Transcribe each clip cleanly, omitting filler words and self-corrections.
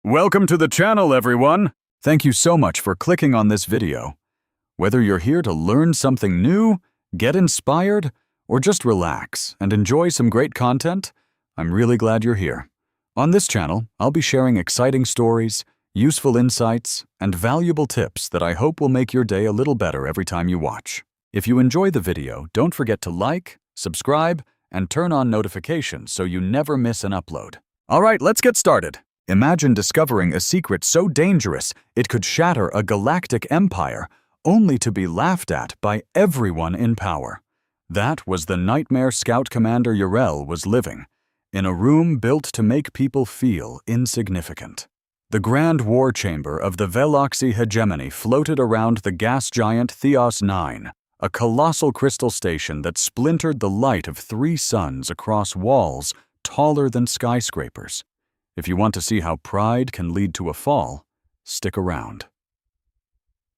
Welcome to the channel, everyone! Thank you so much for clicking on this video. Whether you're here to learn something new, get inspired, or just relax and enjoy some great content, I'm really glad you're here. On this channel, I'll be sharing exciting stories, useful insights, and valuable tips that I hope will make your day a little better every time you watch. If you enjoy the video, don't forget to like, subscribe, and turn on notifications so you never miss an upload. Alright, let's get started. Imagine discovering a secret so dangerous it could shatter a galactic empire, only to be laughed at by everyone in power. That was the nightmare Scout Commander Yrel was living, in a room built to make people feel insignificant. The grand war chamber of the Veloxy hegemony floated around the gas giant Theos 9, a colossal crystal station that splintered the light of 3 suns across walls taller than skyscrapers. If you want to see how pride can lead to a fall, stick around.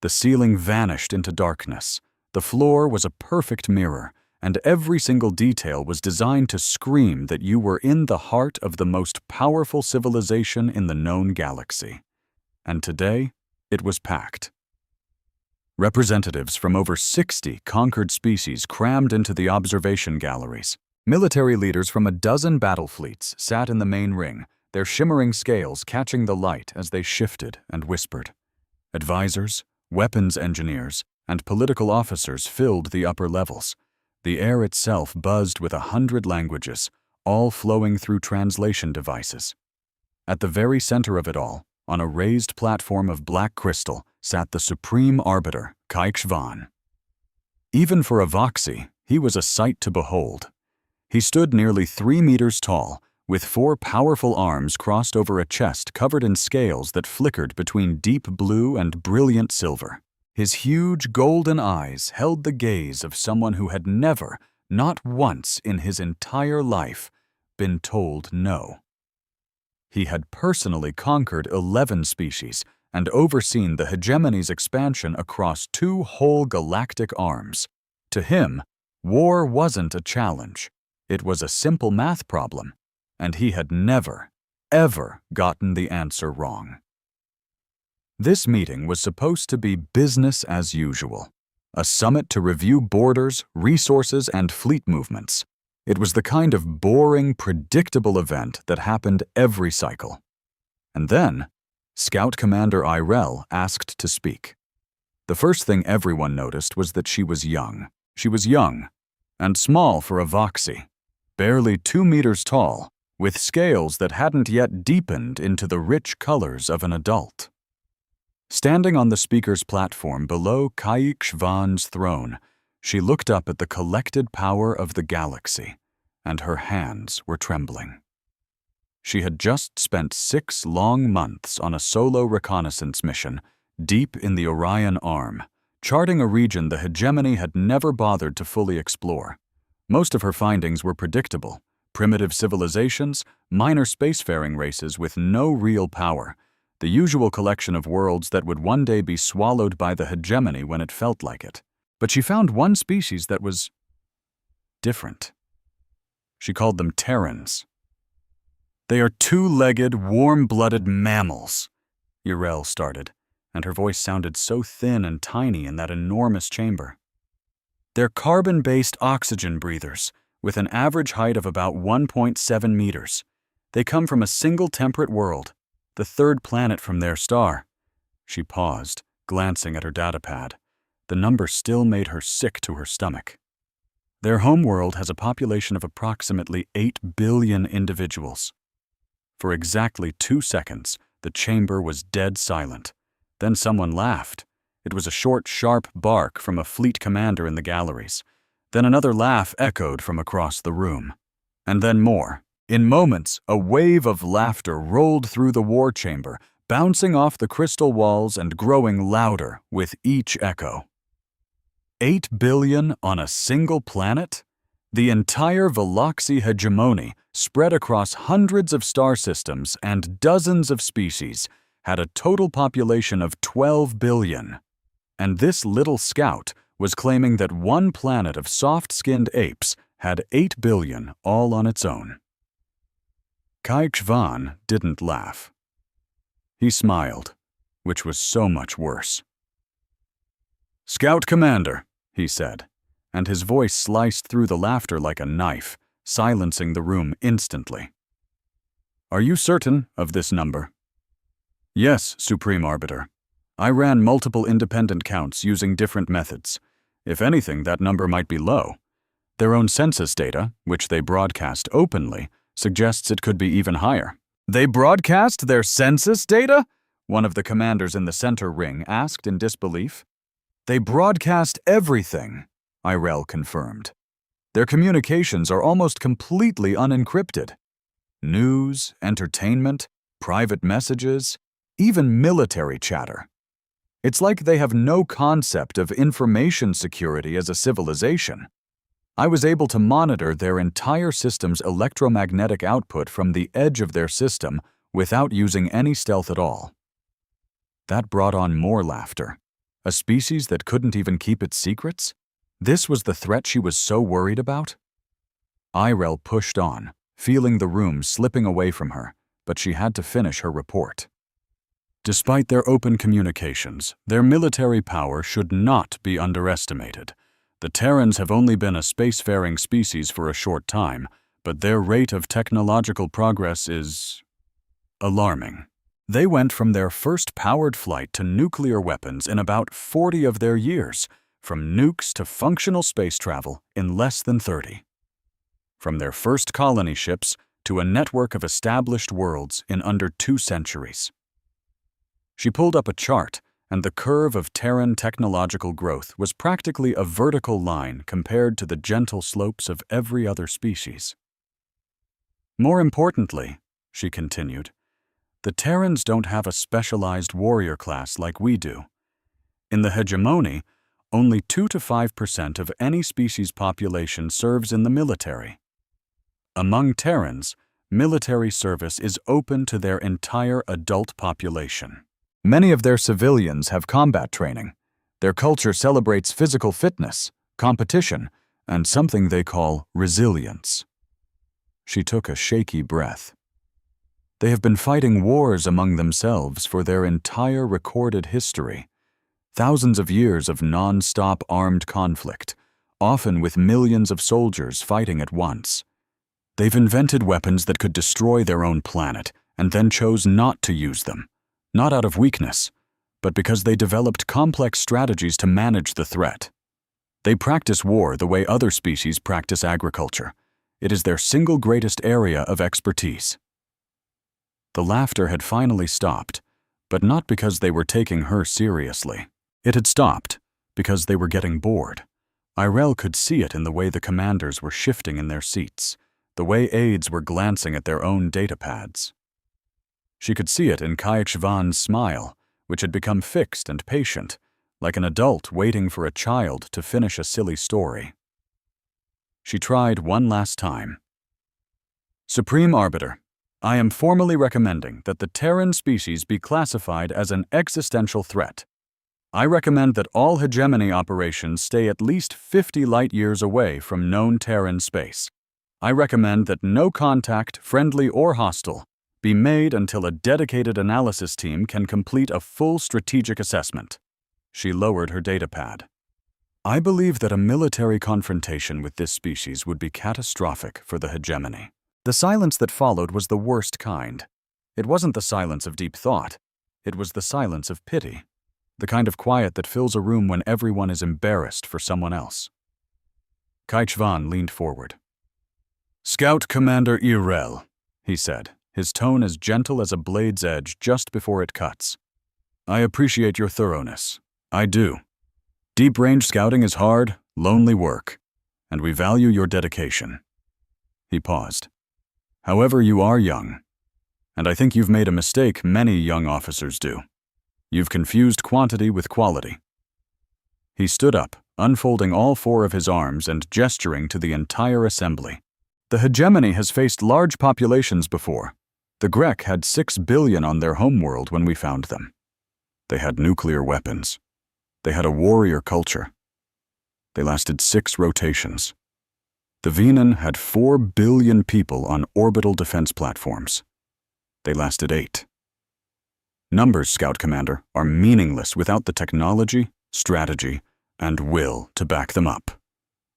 The ceiling vanished into darkness. The floor was a perfect mirror, and every single detail was designed to scream that you were in the heart of the most powerful civilization in the known galaxy. And today, it was packed. Representatives from over 60 conquered species crammed into the observation galleries. Military leaders from a dozen battle fleets sat in the main ring, their shimmering scales catching the light as they shifted and whispered. Advisors, weapons engineers, and political officers filled the upper levels. The air itself buzzed with 100 languages, all flowing through translation devices. At the very center of it all, on a raised platform of black crystal, sat the supreme arbiter, HFY. Even for a Voxy, he was a sight to behold. He stood nearly 3 meters tall, with 4 powerful arms crossed over a chest covered in scales that flickered between deep blue and brilliant silver. His huge golden eyes held the gaze of someone who had never, not once in his entire life, been told no. He had personally conquered 11 species and overseen the hegemony's expansion across 2 whole galactic arms. To him, war wasn't a challenge. It was a simple math problem. And he had never, ever gotten the answer wrong. This meeting was supposed to be business as usual, a summit to review borders, resources, and fleet movements. It was the kind of boring, predictable event that happened every cycle. And then, Scout Commander Yrel asked to speak. The first thing everyone noticed was that she was young. She was young, and small for a Voxy, barely 2 meters tall, with scales that hadn't yet deepened into the rich colors of an adult. Standing on the speaker's platform below HFY's throne, she looked up at the collected power of the galaxy, and her hands were trembling. She had just spent 6 long months on a solo reconnaissance mission, deep in the Orion Arm, charting a region the hegemony had never bothered to fully explore. Most of her findings were predictable. Primitive civilizations, minor spacefaring races with no real power, the usual collection of worlds that would one day be swallowed by the hegemony when it felt like it. But she found one species that was different. She called them Terrans. "They are 2-legged, warm-blooded mammals," Yrel started, and her voice sounded so thin and tiny in that enormous chamber. "They're carbon-based oxygen breathers, with an average height of about 1.7 meters. They come from a single temperate world, the 3rd planet from their star." She paused, glancing at her datapad. The number still made her sick to her stomach. "Their homeworld has a population of approximately 8 billion individuals." For exactly 2 seconds, the chamber was dead silent. Then someone laughed. It was a short, sharp bark from a fleet commander in the galleries. Then another laugh echoed from across the room. And then more. In moments, a wave of laughter rolled through the war chamber, bouncing off the crystal walls and growing louder with each echo. 8 billion on a single planet? The entire Veloxy hegemony, spread across hundreds of star systems and dozens of species, had a total population of 12 billion. And this little scout was claiming that one planet of soft-skinned apes had 8 billion all on its own. HFY didn't laugh. He smiled, which was so much worse. "Scout Commander," he said, and his voice sliced through the laughter like a knife, silencing the room instantly. "Are you certain of this number?" "Yes, Supreme Arbiter. I ran multiple independent counts using different methods. If anything, that number might be low. Their own census data, which they broadcast openly, suggests it could be even higher." "They broadcast their census data?" one of the commanders in the center ring asked in disbelief. "They broadcast everything," Irel confirmed. "Their communications are almost completely unencrypted. News, entertainment, private messages, even military chatter. It's like they have no concept of information security as a civilization. I was able to monitor their entire system's electromagnetic output from the edge of their system without using any stealth at all." That brought on more laughter. A species that couldn't even keep its secrets? This was the threat she was so worried about? Irel pushed on, feeling the room slipping away from her, but she had to finish her report. Despite their open communications, their military power should not be underestimated. The Terrans have only been a spacefaring species for a short time, but their rate of technological progress is alarming. They went from their first powered flight to nuclear weapons in about 40 of their years, from nukes to functional space travel in less than 30. From their first colony ships to a network of established worlds in under 2 centuries. She pulled up a chart, and the curve of Terran technological growth was practically a vertical line compared to the gentle slopes of every other species. "More importantly," she continued, "the Terrans don't have a specialized warrior class like we do. In the hegemony, only 2 to 5% of any species' population serves in the military. Among Terrans, military service is open to their entire adult population. Many of their civilians have combat training. Their culture celebrates physical fitness, competition, and something they call resilience." She took a shaky breath. "They have been fighting wars among themselves for their entire recorded history. Thousands of years of non-stop armed conflict, often with millions of soldiers fighting at once. They've invented weapons that could destroy their own planet and then chose not to use them, not out of weakness, but because they developed complex strategies to manage the threat. They practice war the way other species practice agriculture. It is their single greatest area of expertise." The laughter had finally stopped, but not because they were taking her seriously. It had stopped because they were getting bored. Irel could see it in the way the commanders were shifting in their seats, the way aides were glancing at their own datapads. She could see it in HFY's smile, which had become fixed and patient, like an adult waiting for a child to finish a silly story. She tried one last time. "Supreme Arbiter, I am formally recommending that the Terran species be classified as an existential threat. I recommend that all hegemony operations stay at least 50 light-years away from known Terran space. I recommend that no contact, friendly or hostile, be made until a dedicated analysis team can complete a full strategic assessment." She lowered her datapad. "I believe that a military confrontation with this species would be catastrophic for the hegemony." The silence that followed was the worst kind. It wasn't the silence of deep thought. It was the silence of pity, the kind of quiet that fills a room when everyone is embarrassed for someone else. HFY leaned forward. "Scout Commander Irel," he said, his tone as gentle as a blade's edge just before it cuts. "I appreciate your thoroughness. I do. Deep-range scouting is hard, lonely work, and we value your dedication." He paused. "However, you are young, and I think you've made a mistake many young officers do. You've confused quantity with quality." He stood up, unfolding all 4 of his arms and gesturing to the entire assembly. "The hegemony has faced large populations before. The Grek had 6 billion on their homeworld when we found them. They had nuclear weapons. They had a warrior culture. They lasted 6 rotations. The Venan had 4 billion people on orbital defense platforms. They lasted 8. Numbers, Scout Commander, are meaningless without the technology, strategy, and will to back them up.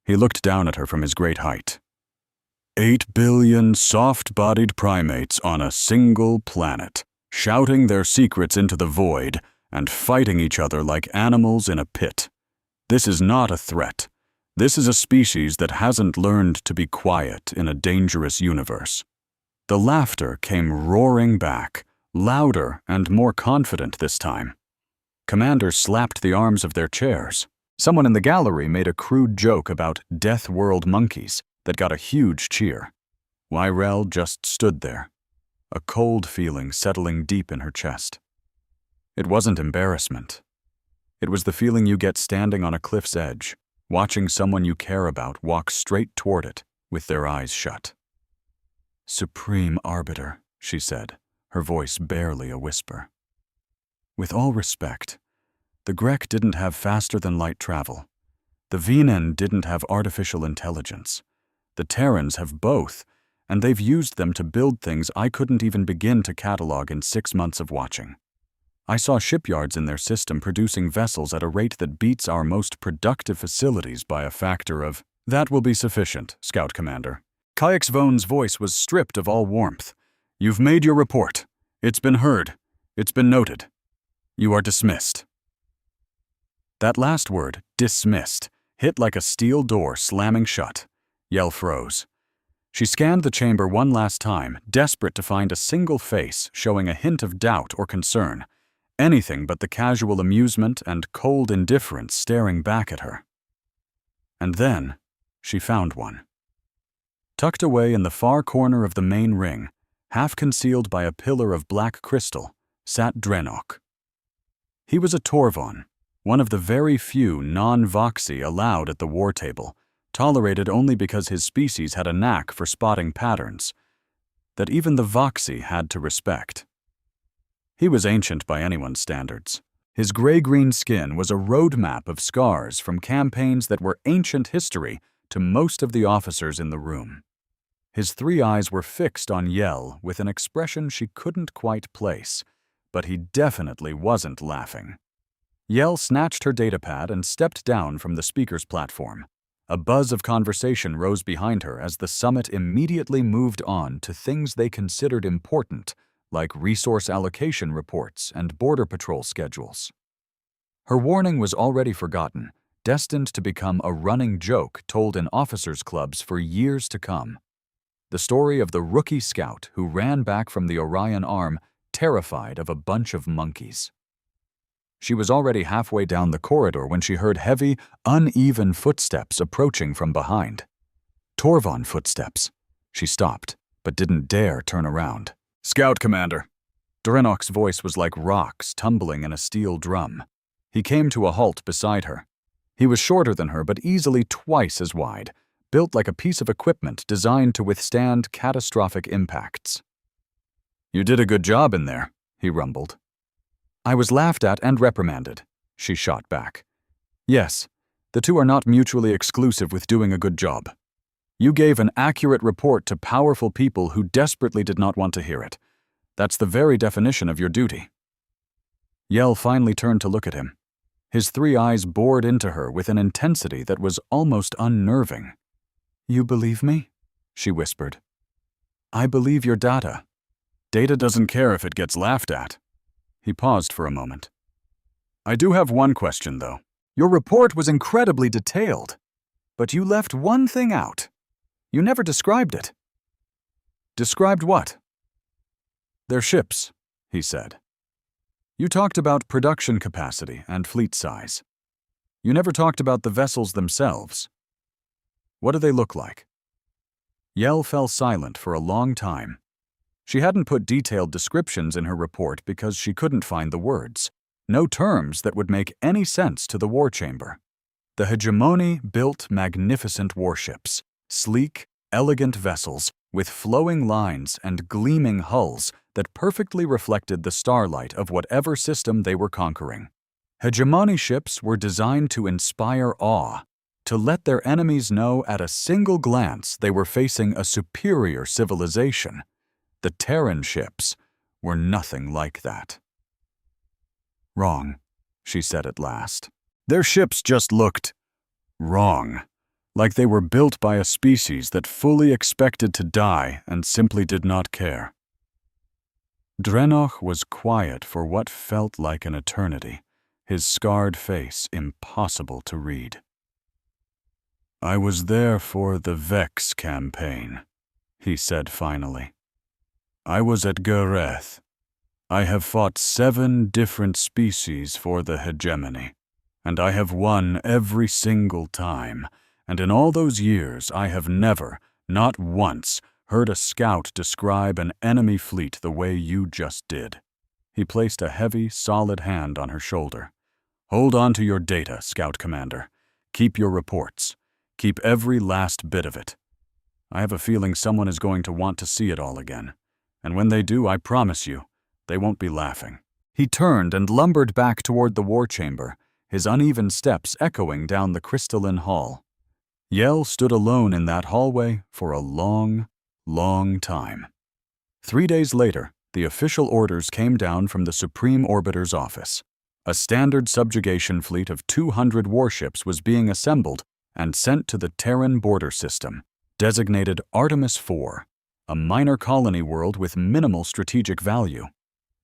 He looked down at her from his great height. 8 billion soft-bodied primates on a single planet, shouting their secrets into the void and fighting each other like animals in a pit. This is not a threat. This is a species that hasn't learned to be quiet in a dangerous universe. The laughter came roaring back, louder and more confident this time. Commanders slapped the arms of their chairs. Someone in the gallery made a crude joke about Death World monkeys that got a huge cheer. Wyrell just stood there, a cold feeling settling deep in her chest. It wasn't embarrassment. It was the feeling you get standing on a cliff's edge, watching someone you care about walk straight toward it with their eyes shut. "Supreme Arbiter," she said, her voice barely a whisper. "With all respect, the Grek didn't have faster-than-light travel. The Venan didn't have artificial intelligence. The Terrans have both, and they've used them to build things I couldn't even begin to catalog in 6 months of watching. I saw shipyards in their system producing vessels at a rate that beats our most productive facilities by a factor of—" "That will be sufficient, Scout Commander." Kayak's Von's voice was stripped of all warmth. "You've made your report. It's been heard. It's been noted. You are dismissed." That last word, dismissed, hit like a steel door slamming shut. Yell froze. She scanned the chamber one last time, desperate to find a single face showing a hint of doubt or concern, anything but the casual amusement and cold indifference staring back at her. And then, she found one. Tucked away in the far corner of the main ring, half concealed by a pillar of black crystal, sat Drenok. He was a Torvon, one of the very few non-Voxy allowed at the war table, tolerated only because his species had a knack for spotting patterns that even the Voxy had to respect. He was ancient by anyone's standards. His gray-green skin was a roadmap of scars from campaigns that were ancient history to most of the officers in the room. His 3 eyes were fixed on Yell with an expression she couldn't quite place, but he definitely wasn't laughing. Yell snatched her datapad and stepped down from the speaker's platform. A buzz of conversation rose behind her as the summit immediately moved on to things they considered important, like resource allocation reports and border patrol schedules. Her warning was already forgotten, destined to become a running joke told in officers' clubs for years to come. The story of the rookie scout who ran back from the Orion Arm, terrified of a bunch of monkeys. She was already halfway down the corridor when she heard heavy, uneven footsteps approaching from behind. Torvon footsteps. She stopped, but didn't dare turn around. "Scout Commander." Drenok's voice was like rocks tumbling in a steel drum. He came to a halt beside her. He was shorter than her, but easily twice as wide, built like a piece of equipment designed to withstand catastrophic impacts. "You did a good job in there," he rumbled. "I was laughed at and reprimanded," she shot back. "Yes, the two are not mutually exclusive with doing a good job. You gave an accurate report to powerful people who desperately did not want to hear it. That's the very definition of your duty." Yell finally turned to look at him. His 3 eyes bored into her with an intensity that was almost unnerving. "You believe me?" she whispered. "I believe your data." "Data doesn't care if it gets laughed at." He paused for a moment. "I do have one question, though. Your report was incredibly detailed, but you left one thing out. You never described it." "Described what?" "Their ships," he said. "You talked about production capacity and fleet size. You never talked about the vessels themselves. What do they look like?" Yell fell silent for a long time. She hadn't put detailed descriptions in her report because she couldn't find the words, no terms that would make any sense to the war chamber. The Hegemony built magnificent warships, sleek, elegant vessels with flowing lines and gleaming hulls that perfectly reflected the starlight of whatever system they were conquering. Hegemony ships were designed to inspire awe, to let their enemies know at a single glance they were facing a superior civilization. The Terran ships were nothing like that. "Wrong," she said at last. "Their ships just looked wrong, like they were built by a species that fully expected to die and simply did not care." Drenoch was quiet for what felt like an eternity, his scarred face impossible to read. "I was there for the Vex campaign," he said finally. "I was at Gareth. I have fought 7 different species for the hegemony, and I have won every single time, and in all those years I have never, not once, heard a scout describe an enemy fleet the way you just did." He placed a heavy, solid hand on her shoulder. "Hold on to your data, Scout Commander. Keep your reports. Keep every last bit of it. I have a feeling someone is going to want to see it all again, and when they do, I promise you, they won't be laughing." He turned and lumbered back toward the war chamber, his uneven steps echoing down the crystalline hall. Yell stood alone in that hallway for a long, long time. 3 days later, the official orders came down from the Supreme Orbiter's office. A standard subjugation fleet of 200 warships was being assembled and sent to the Terran border system, designated Artemis IV, a minor colony world with minimal strategic value.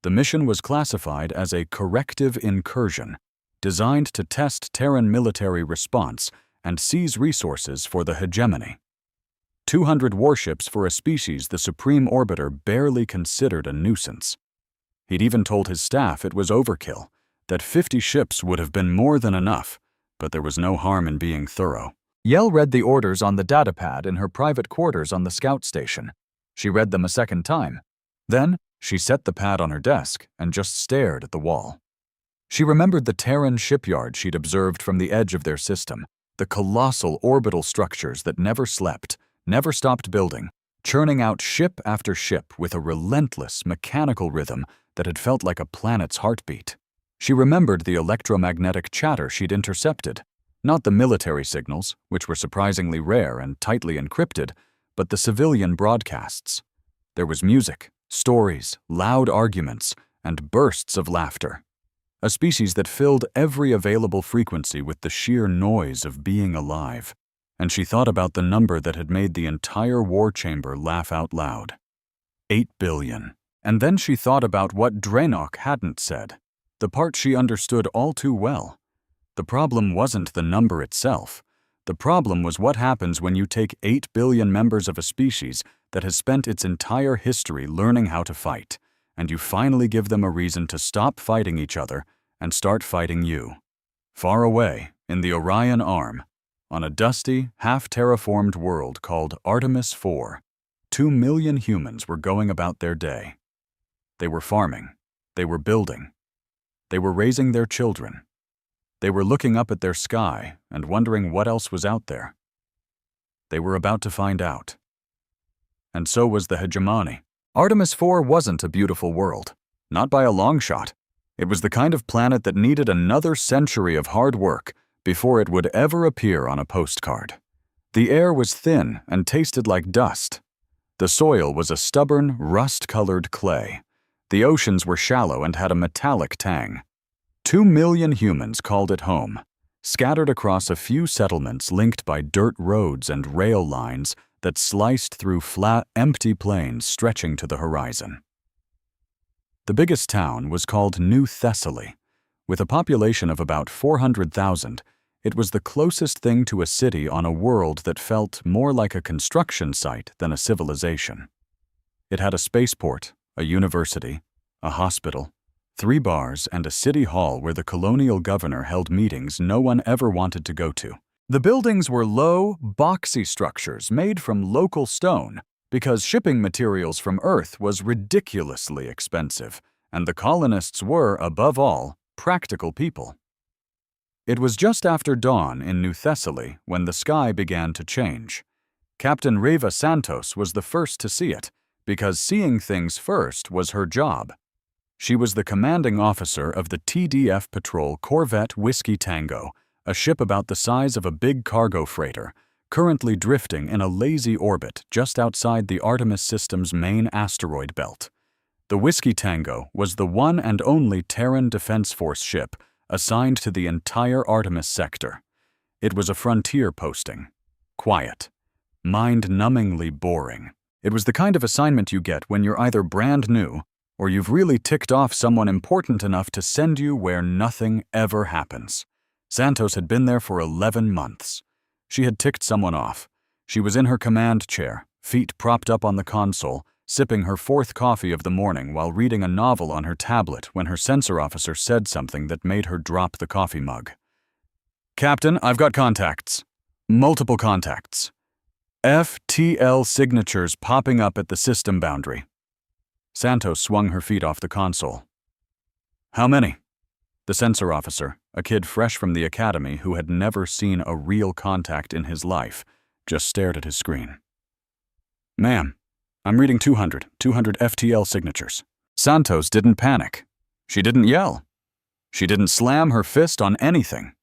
The mission was classified as a corrective incursion, designed to test Terran military response and seize resources for the hegemony. 200 warships for a species the Supreme Orbiter barely considered a nuisance. He'd even told his staff it was overkill, that 50 ships would have been more than enough, but there was no harm in being thorough. Yell read the orders on the datapad in her private quarters on the scout station. She read them a second time. Then, she set the pad on her desk and just stared at the wall. She remembered the Terran shipyard she'd observed from the edge of their system, the colossal orbital structures that never slept, never stopped building, churning out ship after ship with a relentless, mechanical rhythm that had felt like a planet's heartbeat. She remembered the electromagnetic chatter she'd intercepted, not the military signals, which were surprisingly rare and tightly encrypted, but the civilian broadcasts. There was music, stories, loud arguments, and bursts of laughter. A species that filled every available frequency with the sheer noise of being alive. And she thought about the number that had made the entire war chamber laugh out loud. 8 billion. And then she thought about what Drenoch hadn't said, the part she understood all too well. The problem wasn't the number itself. The problem was what happens when you take 8 billion members of a species that has spent its entire history learning how to fight, and you finally give them a reason to stop fighting each other and start fighting you. Far away, in the Orion Arm, on a dusty, half-terraformed world called Artemis IV, 2 million humans were going about their day. They were farming. They were building. They were raising their children. They were looking up at their sky and wondering what else was out there. They were about to find out. And so was the hegemony. Artemis IV wasn't a beautiful world, not by a long shot. It was the kind of planet that needed another century of hard work before it would ever appear on a postcard. The air was thin and tasted like dust. The soil was a stubborn, rust-colored clay. The oceans were shallow and had a metallic tang. 2 million humans called it home, scattered across a few settlements linked by dirt roads and rail lines that sliced through flat, empty plains stretching to the horizon. The biggest town was called New Thessaly. With a population of about 400,000, it was the closest thing to a city on a world that felt more like a construction site than a civilization. It had a spaceport, a university, a hospital, 3 bars, and a city hall where the colonial governor held meetings no one ever wanted to go to. The buildings were low, boxy structures made from local stone because shipping materials from Earth was ridiculously expensive, and the colonists were, above all, practical people. It was just after dawn in New Thessaly when the sky began to change. Captain Reva Santos was the first to see it, because seeing things first was her job. She was the commanding officer of the TDF Patrol Corvette Whiskey Tango, a ship about the size of a big cargo freighter, currently drifting in a lazy orbit just outside the Artemis system's main asteroid belt. The Whiskey Tango was the one and only Terran Defense Force ship assigned to the entire Artemis sector. It was a frontier posting. Quiet. Mind-numbingly boring. It was the kind of assignment you get when you're either brand new or you've really ticked off someone important enough to send you where nothing ever happens. Santos had been there for 11 months. She had ticked someone off. She was in her command chair, feet propped up on the console, sipping her 4th coffee of the morning while reading a novel on her tablet when her sensor officer said something that made her drop the coffee mug. "Captain, I've got contacts. Multiple contacts. FTL signatures popping up at the system boundary." Santos swung her feet off the console. "How many?" The sensor officer, a kid fresh from the academy who had never seen a real contact in his life, just stared at his screen. "Ma'am, I'm reading 200 FTL signatures." Santos didn't panic. She didn't yell. She didn't slam her fist on anything.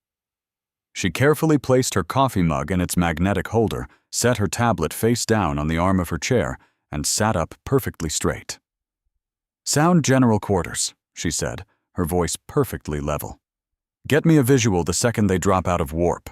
She carefully placed her coffee mug in its magnetic holder, set her tablet face down on the arm of her chair, and sat up perfectly straight. "Sound general quarters," she said, her voice perfectly level. "Get me a visual the second they drop out of warp."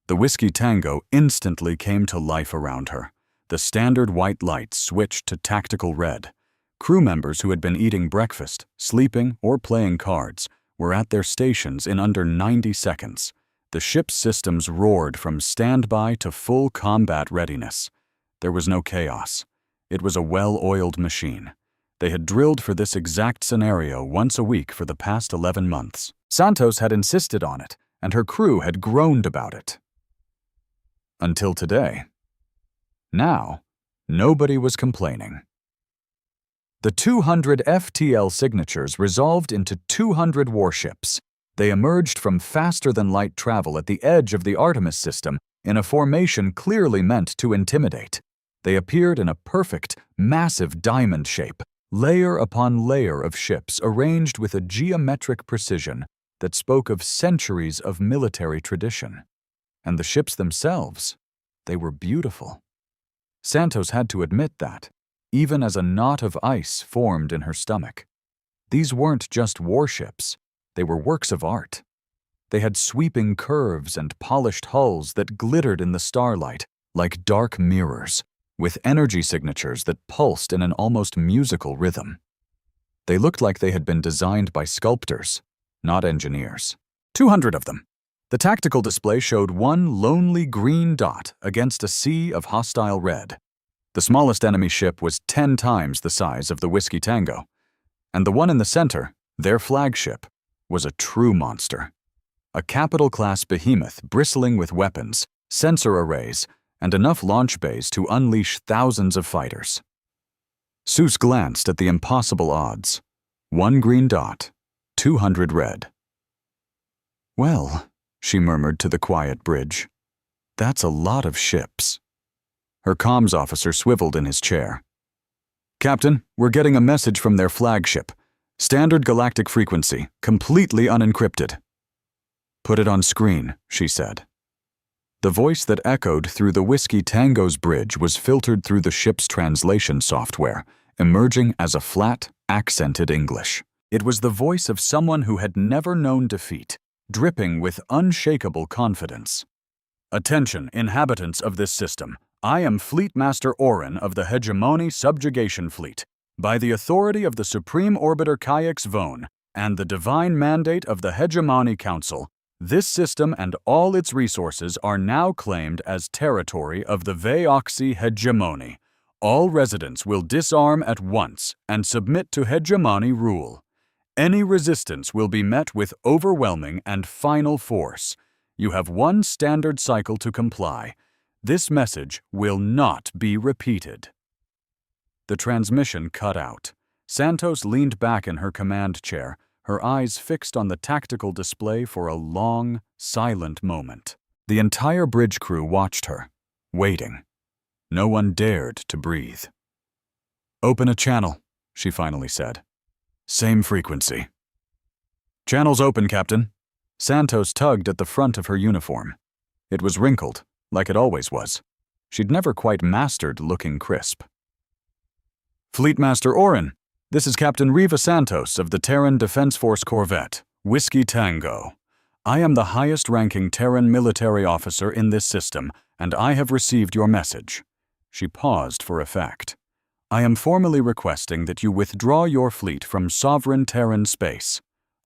The Whiskey Tango instantly came to life around her. The standard white lights switched to tactical red. Crew members who had been eating breakfast, sleeping, or playing cards were at their stations in under 90 seconds. The ship's systems roared from standby to full combat readiness. There was no chaos. It was a well-oiled machine. They had drilled for this exact scenario once a week for the past 11 months. Santos had insisted on it, and her crew had groaned about it. Until today. Now, nobody was complaining. The 200 FTL signatures resolved into 200 warships. They emerged from faster-than-light travel at the edge of the Artemis system in a formation clearly meant to intimidate. They appeared in a perfect, massive diamond shape, layer upon layer of ships arranged with a geometric precision that spoke of centuries of military tradition. And the ships themselves, they were beautiful. Santos had to admit that, even as a knot of ice formed in her stomach. These weren't just warships, they were works of art. They had sweeping curves and polished hulls that glittered in the starlight like dark mirrors, with energy signatures that pulsed in an almost musical rhythm. They looked like they had been designed by sculptors, not engineers. 200 of them. The tactical display showed one lonely green dot against a sea of hostile red. The smallest enemy ship was 10 times the size of the Whiskey Tango, and the one in the center, their flagship, was a true monster. A capital-class behemoth bristling with weapons, sensor arrays, and enough launch bays to unleash thousands of fighters. Seuss glanced at the impossible odds. 1 green dot, 200 red. "Well," she murmured to the quiet bridge, "that's a lot of ships." Her comms officer swiveled in his chair. "Captain, we're getting a message from their flagship. Standard galactic frequency, completely unencrypted." "Put it on screen," she said. The voice that echoed through the Whiskey Tango's bridge was filtered through the ship's translation software, emerging as a flat, accented English. It was the voice of someone who had never known defeat, dripping with unshakable confidence. "Attention, inhabitants of this system. I am Fleet Master Orin of the Hegemony Subjugation Fleet. By the authority of the Supreme Orbiter Kayaks Vone and the divine mandate of the Hegemony Council, this system and all its resources are now claimed as territory of the Veoxy Hegemony. All residents will disarm at once and submit to Hegemony rule. Any resistance will be met with overwhelming and final force. You have one standard cycle to comply. This message will not be repeated." The transmission cut out. Santos leaned back in her command chair, her eyes fixed on the tactical display for a long, silent moment. The entire bridge crew watched her, waiting. No one dared to breathe. "Open a channel," she finally said. "Same frequency." "Channel's open, Captain." Santos tugged at the front of her uniform. It was wrinkled, like it always was. She'd never quite mastered looking crisp. "Fleet Master Orin," This is Captain Riva Santos of the Terran Defense Force corvette, Whiskey Tango. I am the highest-ranking Terran military officer in this system, and I have received your message." She paused for effect. "I am formally requesting that you withdraw your fleet from sovereign Terran space.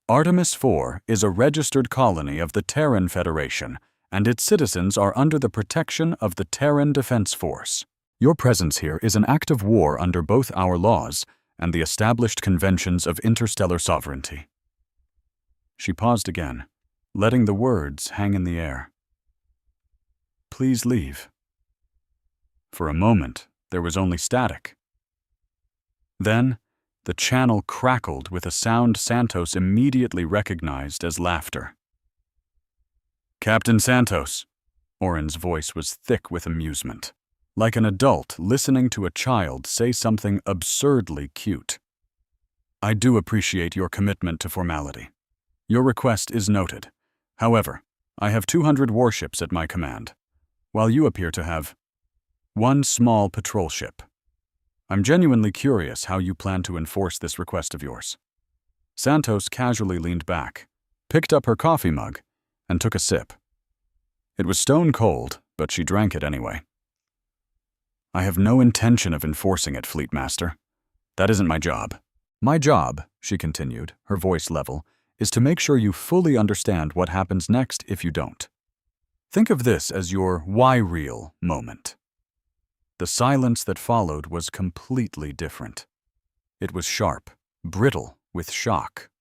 Artemis IV is a registered colony of the Terran Federation, and its citizens are under the protection of the Terran Defense Force. Your presence here is an act of war under both our laws and the established conventions of interstellar sovereignty." She paused again, letting the words hang in the air. "Please leave." For a moment, there was only static. Then, the channel crackled with a sound Santos immediately recognized as laughter. "Captain Santos," Oren's voice was thick with amusement, like an adult listening to a child say something absurdly cute. "I do appreciate your commitment to formality. Your request is noted. However, I have 200 warships at my command, while you appear to have one small patrol ship. I'm genuinely curious how you plan to enforce this request of yours." Santos casually leaned back, picked up her coffee mug, and took a sip. It was stone cold, but she drank it anyway. "I have no intention of enforcing it, Fleet Master. That isn't my job. My job," she continued, her voice level, "is to make sure you fully understand what happens next if you don't. Think of this as your why-reel moment." The silence that followed was completely different. It was sharp, brittle, with shock.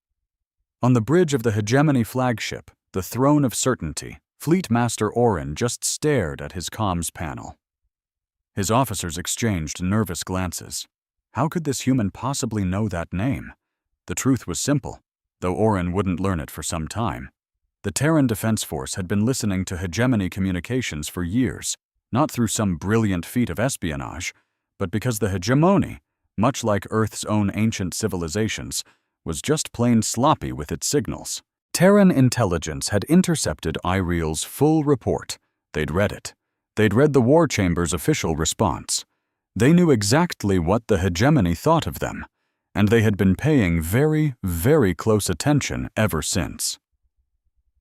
On the bridge of the Hegemony flagship, the Throne of Certainty, Fleet Master Oren just stared at his comms panel. His officers exchanged nervous glances. How could this human possibly know that name? The truth was simple, though Oren wouldn't learn it for some time. The Terran Defense Force had been listening to Hegemony communications for years, not through some brilliant feat of espionage, but because the Hegemony, much like Earth's own ancient civilizations, was just plain sloppy with its signals. Terran intelligence had intercepted Ireel's full report. They'd read it. They'd read the War Chamber's official response. They knew exactly what the Hegemony thought of them, and they had been paying very, very close attention ever since.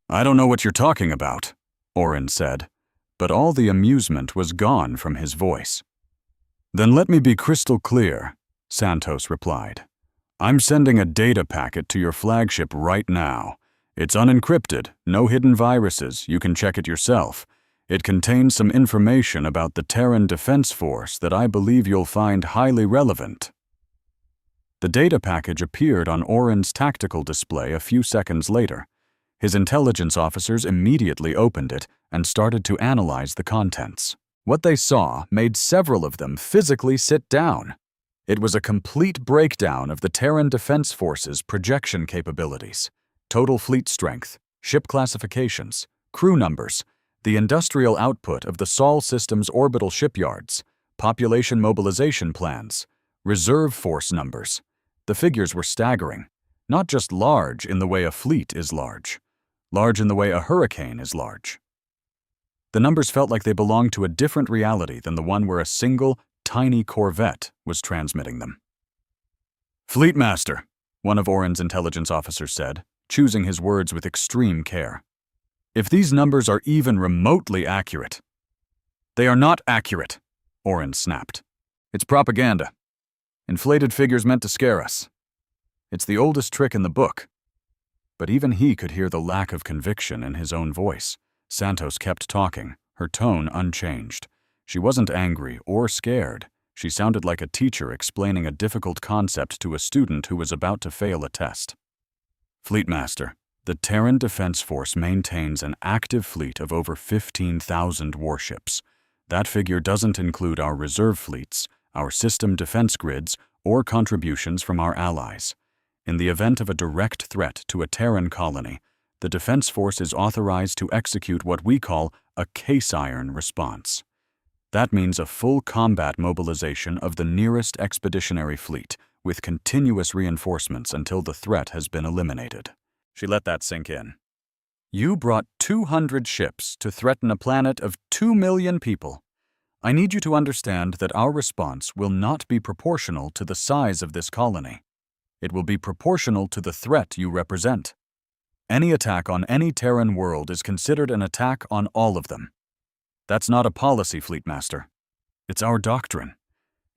"I don't know what you're talking about," Oren said, but all the amusement was gone from his voice. "Then let me be crystal clear," Santos replied. "I'm sending a data packet to your flagship right now. It's unencrypted, no hidden viruses, you can check it yourself. It contains some information about the Terran Defense Force that I believe you'll find highly relevant." The data package appeared on Oren's tactical display a few seconds later. His intelligence officers immediately opened it and started to analyze the contents. What they saw made several of them physically sit down. It was a complete breakdown of the Terran Defense Force's projection capabilities, total fleet strength, ship classifications, crew numbers, the industrial output of the Sol system's orbital shipyards, population mobilization plans, reserve force numbers. The figures were staggering, not just large in the way a fleet is large in the way a hurricane is large. The numbers felt like they belonged to a different reality than the one where a single, tiny corvette was transmitting them. "Fleet Master," one of Oren's intelligence officers said, choosing his words with extreme care. "If these numbers are even remotely accurate—" "They are not accurate," Oren snapped. "It's propaganda. Inflated figures meant to scare us. It's the oldest trick in the book." But even he could hear the lack of conviction in his own voice. Santos kept talking, her tone unchanged. She wasn't angry or scared. She sounded like a teacher explaining a difficult concept to a student who was about to fail a test. "Fleet Master, the Terran Defense Force maintains an active fleet of over 15,000 warships. That figure doesn't include our reserve fleets, our system defense grids, or contributions from our allies. In the event of a direct threat to a Terran colony, the Defense Force is authorized to execute what we call a case iron response. That means a full combat mobilization of the nearest expeditionary fleet, with continuous reinforcements until the threat has been eliminated." She let that sink in. "You brought 200 ships to threaten a planet of 2 million people. I need you to understand that our response will not be proportional to the size of this colony. It will be proportional to the threat you represent. Any attack on any Terran world is considered an attack on all of them. That's not a policy, Fleetmaster. It's our doctrine.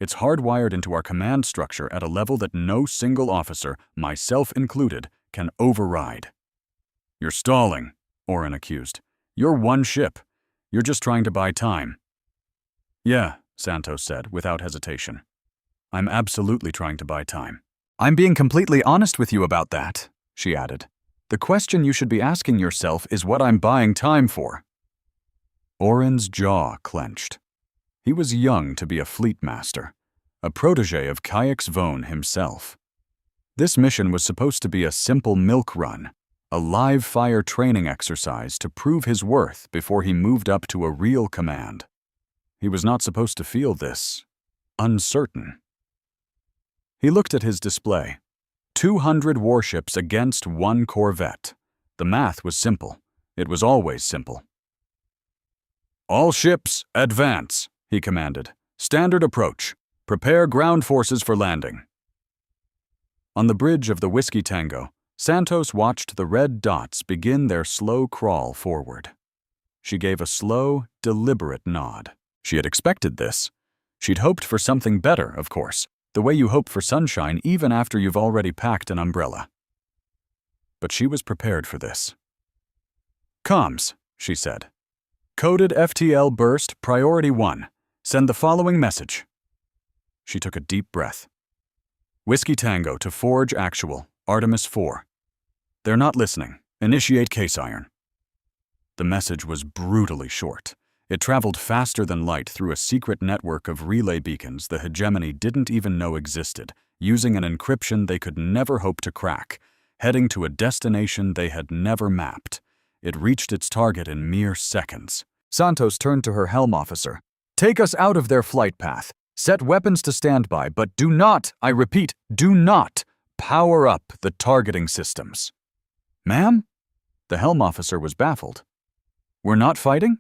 It's hardwired into our command structure at a level that no single officer, myself included, can override. You're stalling, Oren accused. You're one ship. You're just trying to buy time. Yeah, Santos said, without hesitation. I'm absolutely trying to buy time. I'm being completely honest with you about that, she added. The question you should be asking yourself is what I'm buying time for. Oren's jaw clenched. He was young to be a fleet master, a protege of Kayaks Vone himself. This mission was supposed to be a simple milk run, a live-fire training exercise to prove his worth before he moved up to a real command. He was not supposed to feel this uncertain. He looked at his display. 200 warships against 1 corvette. The math was simple. It was always simple. All ships, advance, he commanded. Standard approach. Prepare ground forces for landing. On the bridge of the Whiskey Tango, Santos watched the red dots begin their slow crawl forward. She gave a slow, deliberate nod. She had expected this. She'd hoped for something better, of course, the way you hope for sunshine even after you've already packed an umbrella. But she was prepared for this. Comms, she said. Coded FTL burst, priority 1. Send the following message. She took a deep breath. Whiskey Tango to Forge Actual, Artemis 4. They're not listening. Initiate case iron. The message was brutally short. It traveled faster than light through a secret network of relay beacons the hegemony didn't even know existed, using an encryption they could never hope to crack, heading to a destination they had never mapped. It reached its target in mere seconds. Santos turned to her helm officer. Take us out of their flight path. Set weapons to standby, but do not, I repeat, do not power up the targeting systems. Ma'am? The helm officer was baffled. We're not fighting?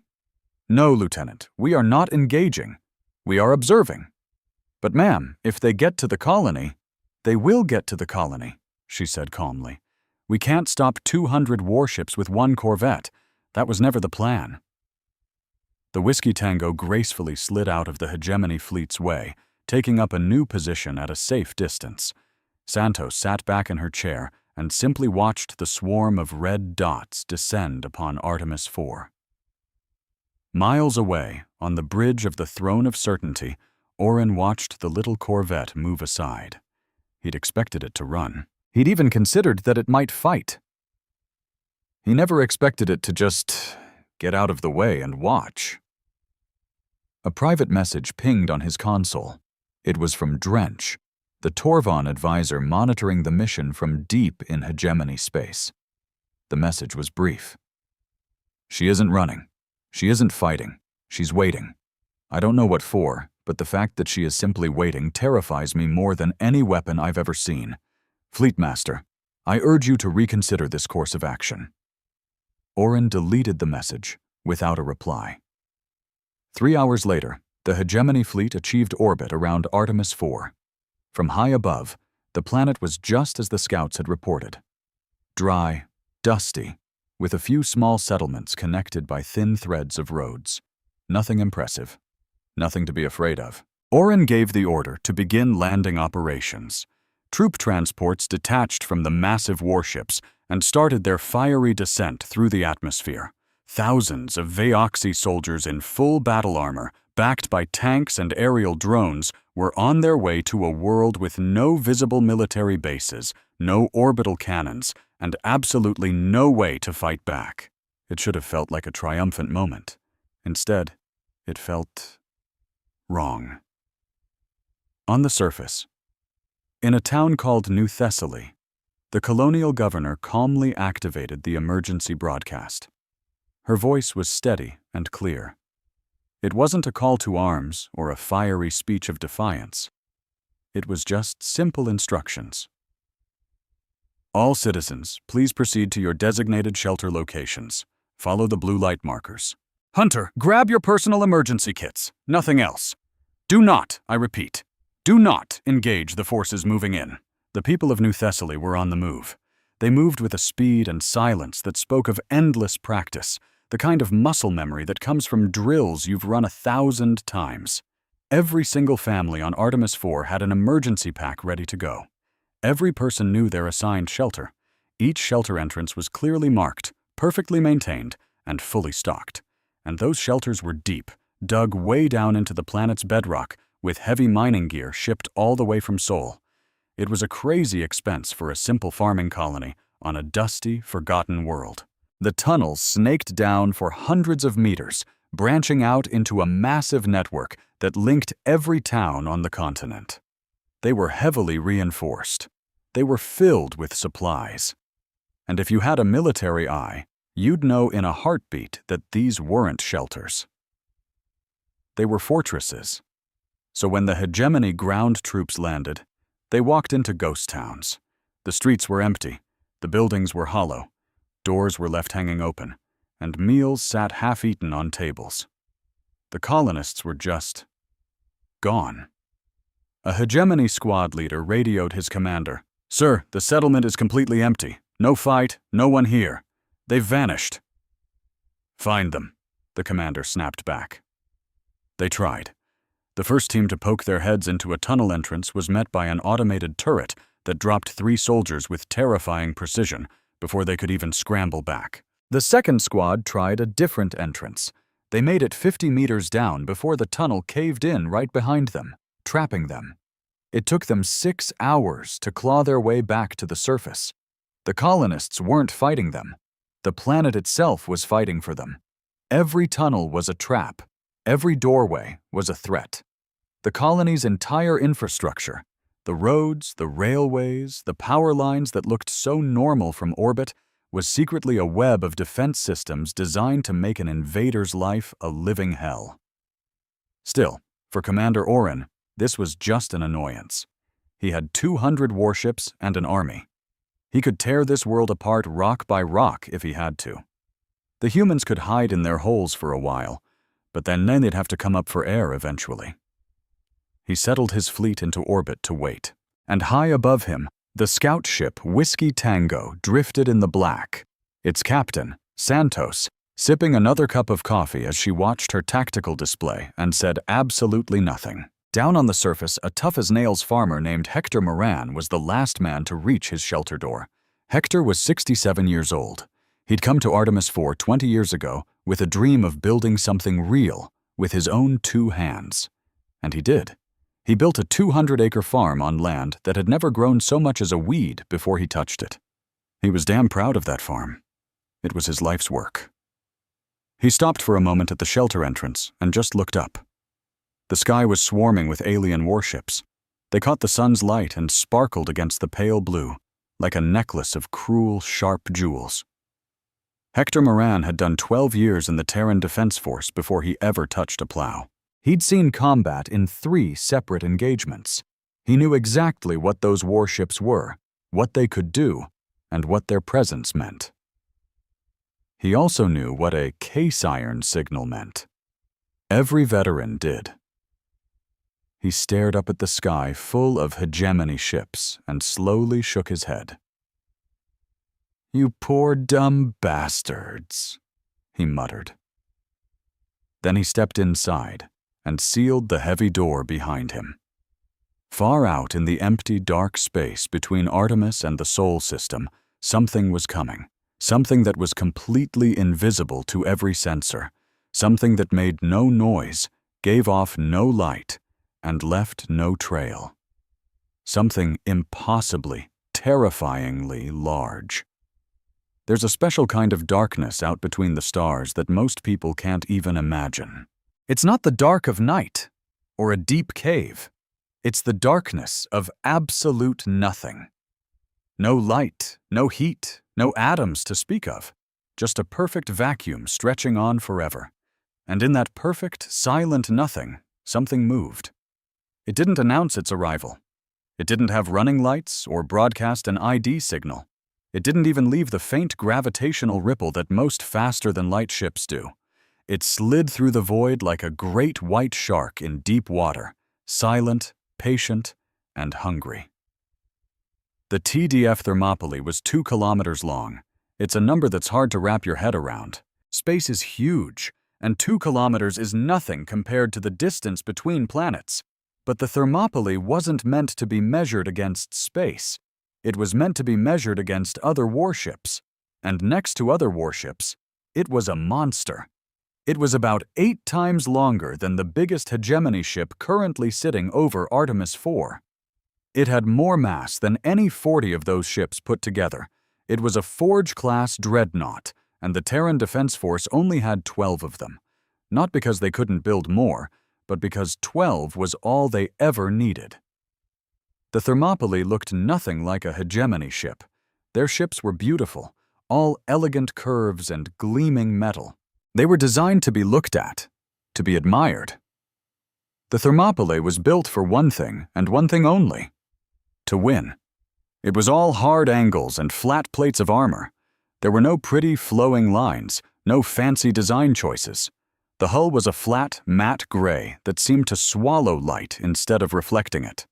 No, Lieutenant, we are not engaging. We are observing. But ma'am, if they get to the colony, they will get to the colony, she said calmly. We can't stop 200 warships with 1 corvette. That was never the plan. The Whiskey Tango gracefully slid out of the hegemony fleet's way, taking up a new position at a safe distance. Santos sat back in her chair and simply watched the swarm of red dots descend upon Artemis 4. Miles away, on the bridge of the Throne of Certainty, Oren watched the little corvette move aside. He'd expected it to run. He'd even considered that it might fight. He never expected it to just get out of the way and watch. A private message pinged on his console. It was from Drench, the Torvon advisor monitoring the mission from deep in hegemony space. The message was brief. She isn't running. She isn't fighting. She's waiting. I don't know what for, but the fact that she is simply waiting terrifies me more than any weapon I've ever seen. Fleetmaster, I urge you to reconsider this course of action. Oren deleted the message without a reply. 3 hours later, the hegemony fleet achieved orbit around Artemis 4. From high above, the planet was just as the scouts had reported. Dry, dusty, with a few small settlements connected by thin threads of roads. Nothing impressive. Nothing to be afraid of. Oren gave the order to begin landing operations. Troop transports detached from the massive warships and started their fiery descent through the atmosphere. Thousands of Veoxy soldiers in full battle armor, backed by tanks and aerial drones, were on their way to a world with no visible military bases, no orbital cannons, and absolutely no way to fight back. It should have felt like a triumphant moment. Instead, it felt wrong. On the surface, in a town called New Thessaly, the colonial governor calmly activated the emergency broadcast. Her voice was steady and clear. It wasn't a call to arms or a fiery speech of defiance. It was just simple instructions. All citizens, please proceed to your designated shelter locations. Follow the blue light markers. Hunter, grab your personal emergency kits. Nothing else. Do not, I repeat, do not engage the forces moving in. The people of New Thessaly were on the move. They moved with a speed and silence that spoke of endless practice, the kind of muscle memory that comes from drills you've run 1,000 times. Every single family on Artemis 4 had an emergency pack ready to go. Every person knew their assigned shelter. Each shelter entrance was clearly marked, perfectly maintained, and fully stocked. And those shelters were deep, dug way down into the planet's bedrock, with heavy mining gear shipped all the way from Sol. It was a crazy expense for a simple farming colony on a dusty, forgotten world. The tunnels snaked down for hundreds of meters, branching out into a massive network that linked every town on the continent. They were heavily reinforced. They were filled with supplies. And if you had a military eye, you'd know in a heartbeat that these weren't shelters. They were fortresses. So when the hegemony ground troops landed, they walked into ghost towns. The streets were empty, the buildings were hollow, doors were left hanging open, and meals sat half-eaten on tables. The colonists were just gone. A hegemony squad leader radioed his commander. "Sir, the settlement is completely empty. No fight, no one here. They've vanished." "Find them," the commander snapped back. They tried. The first team to poke their heads into a tunnel entrance was met by an automated turret that dropped 3 soldiers with terrifying precision before they could even scramble back. The second squad tried a different entrance. They made it 50 meters down before the tunnel caved in right behind them, trapping them. It took them 6 hours to claw their way back to the surface. The colonists weren't fighting them. The planet itself was fighting for them. Every tunnel was a trap. Every doorway was a threat. The colony's entire infrastructure, the roads, the railways, the power lines that looked so normal from orbit, was secretly a web of defense systems designed to make an invader's life a living hell. Still, for Commander Oren, this was just an annoyance. He had 200 warships and an army. He could tear this world apart rock by rock if he had to. The humans could hide in their holes for a while, but then they'd have to come up for air eventually. He settled his fleet into orbit to wait, and high above him, the scout ship Whiskey Tango drifted in the black, its captain, Santos, sipping another cup of coffee as she watched her tactical display and said absolutely nothing. Down on the surface, a tough-as-nails farmer named Hector Moran was the last man to reach his shelter door. Hector was 67 years old. He'd come to Artemis 4 20 years ago with a dream of building something real with his own 2 hands. And he did. He built a 200-acre farm on land that had never grown so much as a weed before he touched it. He was damn proud of that farm. It was his life's work. He stopped for a moment at the shelter entrance and just looked up. The sky was swarming with alien warships. They caught the sun's light and sparkled against the pale blue, like a necklace of cruel, sharp jewels. Hector Moran had done 12 years in the Terran Defense Force before he ever touched a plow. He'd seen combat in 3 separate engagements. He knew exactly what those warships were, what they could do, and what their presence meant. He also knew what a case iron signal meant. Every veteran did. He stared up at the sky full of hegemony ships and slowly shook his head. "You poor dumb bastards," he muttered. Then he stepped inside and sealed the heavy door behind him. Far out in the empty, dark space between Artemis and the Sol system, something was coming. Something that was completely invisible to every sensor. Something that made no noise, gave off no light, and left no trail. Something impossibly, terrifyingly large. There's a special kind of darkness out between the stars that most people can't even imagine. It's not the dark of night or a deep cave. It's the darkness of absolute nothing. No light, no heat, no atoms to speak of. Just a perfect vacuum stretching on forever. And in that perfect, silent nothing, something moved. It didn't announce its arrival. It didn't have running lights or broadcast an ID signal. It didn't even leave the faint gravitational ripple that most faster-than-light ships do. It slid through the void like a great white shark in deep water, silent, patient, and hungry. The TDF Thermopylae was 2 kilometers long. It's a number that's hard to wrap your head around. Space is huge, and 2 kilometers is nothing compared to the distance between planets. But the Thermopylae wasn't meant to be measured against space. It was meant to be measured against other warships. And next to other warships, it was a monster. It was about 8 times longer than the biggest hegemony ship currently sitting over Artemis IV. It had more mass than any 40 of those ships put together. It was a Forge-class dreadnought, and the Terran Defense Force only had 12 of them. Not because they couldn't build more, but because 12 was all they ever needed. The Thermopylae looked nothing like a hegemony ship. Their ships were beautiful, all elegant curves and gleaming metal. They were designed to be looked at, to be admired. The Thermopylae was built for one thing, and one thing only: to win. It was all hard angles and flat plates of armor. There were no pretty, flowing lines, no fancy design choices. The hull was a flat, matte gray that seemed to swallow light instead of reflecting it.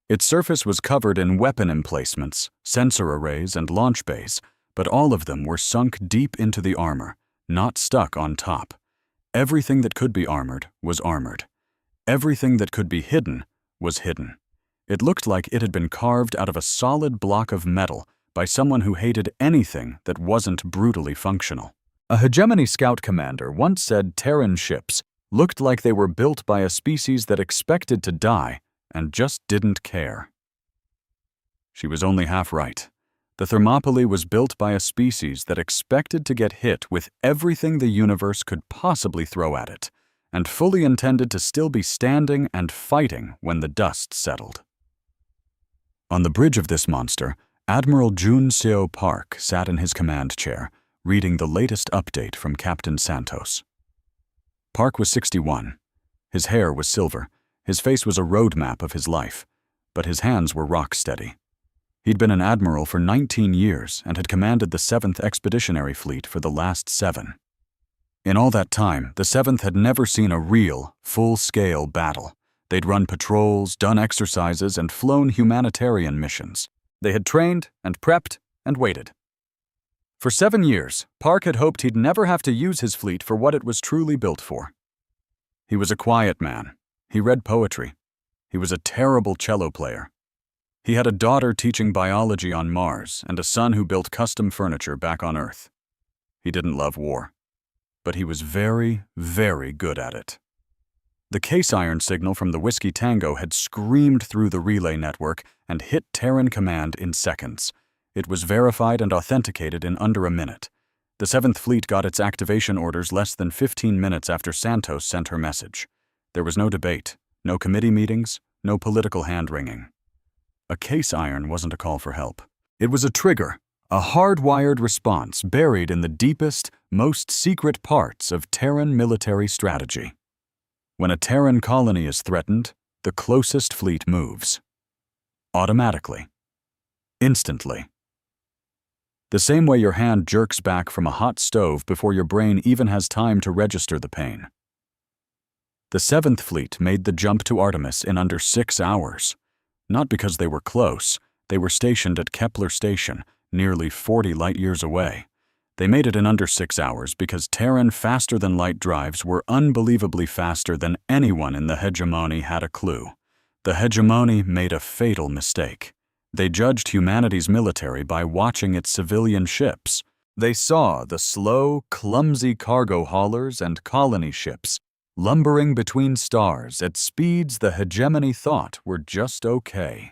Its surface was covered in weapon emplacements, sensor arrays, and launch bays, but all of them were sunk deep into the armor, not stuck on top. Everything that could be armored was armored. Everything that could be hidden was hidden. It looked like it had been carved out of a solid block of metal by someone who hated anything that wasn't brutally functional. A hegemony scout commander once said Terran ships looked like they were built by a species that expected to die and just didn't care. She was only half right. The Thermopylae was built by a species that expected to get hit with everything the universe could possibly throw at it, and fully intended to still be standing and fighting when the dust settled. On the bridge of this monster, Admiral Jun Seo Park sat in his command chair, reading the latest update from Captain Santos. Park was 61. His hair was silver. His face was a roadmap of his life, but his hands were rock steady. He'd been an admiral for 19 years and had commanded the 7th Expeditionary Fleet for the last 7. In all that time, the 7th had never seen a real, full-scale battle. They'd run patrols, done exercises, and flown humanitarian missions. They had trained and prepped and waited. For 7 years, Park had hoped he'd never have to use his fleet for what it was truly built for. He was a quiet man. He read poetry. He was a terrible cello player. He had a daughter teaching biology on Mars and a son who built custom furniture back on Earth. He didn't love war, but he was very, very good at it. The case iron signal from the Whiskey Tango had screamed through the relay network and hit Terran command in seconds. It was verified and authenticated in under a minute. The 7th Fleet got its activation orders less than 15 minutes after Santos sent her message. There was no debate, no committee meetings, no political hand-wringing. A case iron wasn't a call for help. It was a trigger, a hardwired response buried in the deepest, most secret parts of Terran military strategy. When a Terran colony is threatened, the closest fleet moves. Automatically. Instantly. The same way your hand jerks back from a hot stove before your brain even has time to register the pain. The 7th Fleet made the jump to Artemis in under 6 hours. Not because they were close. They were stationed at Kepler Station, nearly 40 light-years away. They made it in under 6 hours because Terran faster-than-light drives were unbelievably faster than anyone in the hegemony had a clue. The hegemony made a fatal mistake. They judged humanity's military by watching its civilian ships. They saw the slow, clumsy cargo haulers and colony ships lumbering between stars at speeds the hegemony thought were just okay.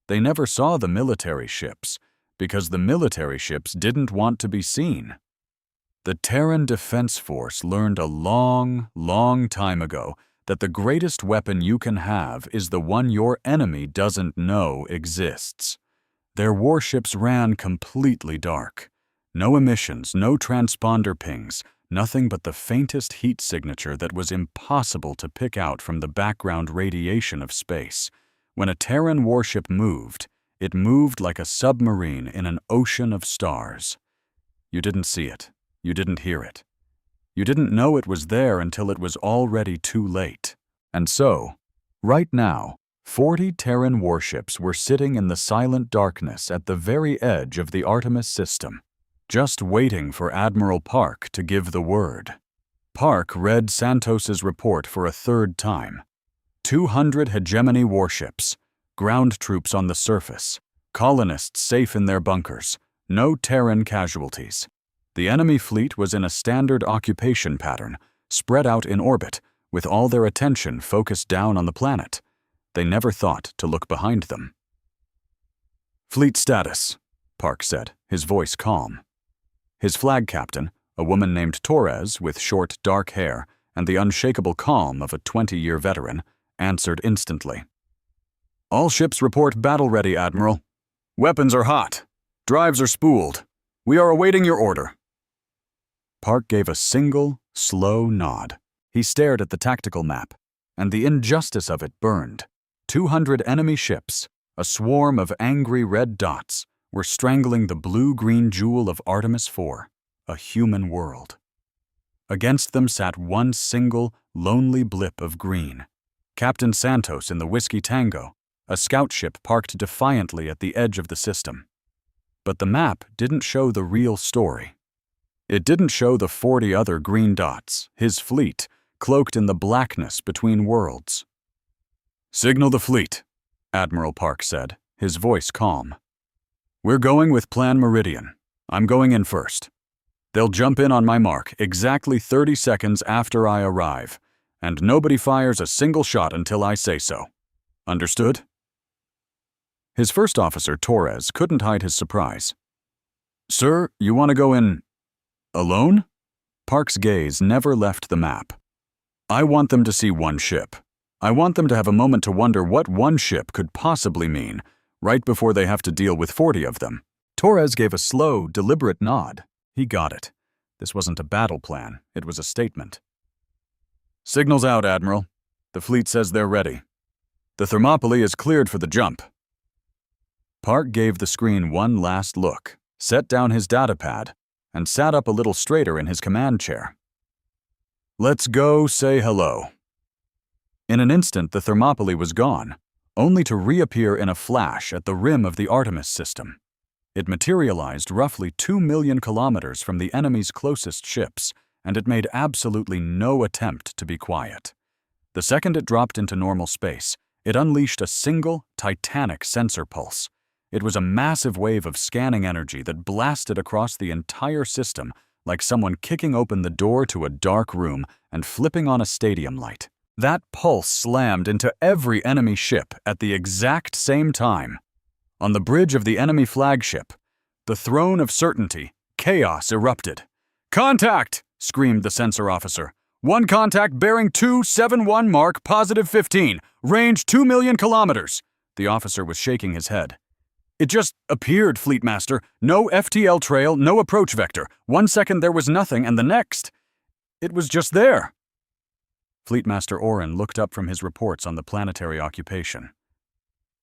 They never saw the military ships, because the military ships didn't want to be seen. The Terran Defense Force learned a long, long time ago that the greatest weapon you can have is the one your enemy doesn't know exists. Their warships ran completely dark. No emissions, no transponder pings, nothing but the faintest heat signature that was impossible to pick out from the background radiation of space. When a Terran warship moved, it moved like a submarine in an ocean of stars. You didn't see it. You didn't hear it. You didn't know it was there until it was already too late. And so, right now, 40 Terran warships were sitting in the silent darkness at the very edge of the Artemis system, just waiting for Admiral Park to give the word. Park read Santos's report for a third time. 200 hegemony warships, ground troops on the surface, colonists safe in their bunkers, no Terran casualties. The enemy fleet was in a standard occupation pattern, spread out in orbit, with all their attention focused down on the planet. They never thought to look behind them. "Fleet status," Park said, his voice calm. His flag captain, a woman named Torres with short, dark hair and the unshakable calm of a 20-year veteran, answered instantly. "All ships report battle-ready, Admiral. Weapons are hot. Drives are spooled. We are awaiting your order." Park gave a single, slow nod. He stared at the tactical map, and the injustice of it burned. 200 enemy ships, a swarm of angry red dots, were strangling the blue-green jewel of Artemis IV, a human world. Against them sat one single, lonely blip of green. Captain Santos in the Whiskey Tango, a scout ship parked defiantly at the edge of the system. But the map didn't show the real story. It didn't show the 40 other green dots, his fleet, cloaked in the blackness between worlds. "Signal the fleet," Admiral Park said, his voice calm. "We're going with Plan Meridian. I'm going in first. They'll jump in on my mark exactly 30 seconds after I arrive, and nobody fires a single shot until I say so. Understood?" His first officer, Torres, couldn't hide his surprise. "Sir, you want to go in alone?" Park's gaze never left the map. "I want them to see one ship. I want them to have a moment to wonder what one ship could possibly mean, right before they have to deal with 40 of them." Torres gave a slow, deliberate nod. He got it. This wasn't a battle plan, it was a statement. "Signal's out, Admiral. The fleet says they're ready. The Thermopylae is cleared for the jump." Park gave the screen one last look, set down his datapad, and sat up a little straighter in his command chair. "Let's go say hello." In an instant, the Thermopylae was gone, only to reappear in a flash at the rim of the Artemis system. It materialized roughly 2 million kilometers from the enemy's closest ships, and it made absolutely no attempt to be quiet. The second it dropped into normal space, it unleashed a single, titanic sensor pulse. It was a massive wave of scanning energy that blasted across the entire system like someone kicking open the door to a dark room and flipping on a stadium light. That pulse slammed into every enemy ship at the exact same time. On the bridge of the enemy flagship, the Throne of Certainty, chaos erupted. "Contact!" screamed the sensor officer. "One contact bearing 271 mark positive 15, range 2 million kilometers." The officer was shaking his head. "It just appeared, Fleetmaster. No FTL trail, no approach vector. 1 second there was nothing, and the next, it was just there." Fleetmaster Oren looked up from his reports on the planetary occupation.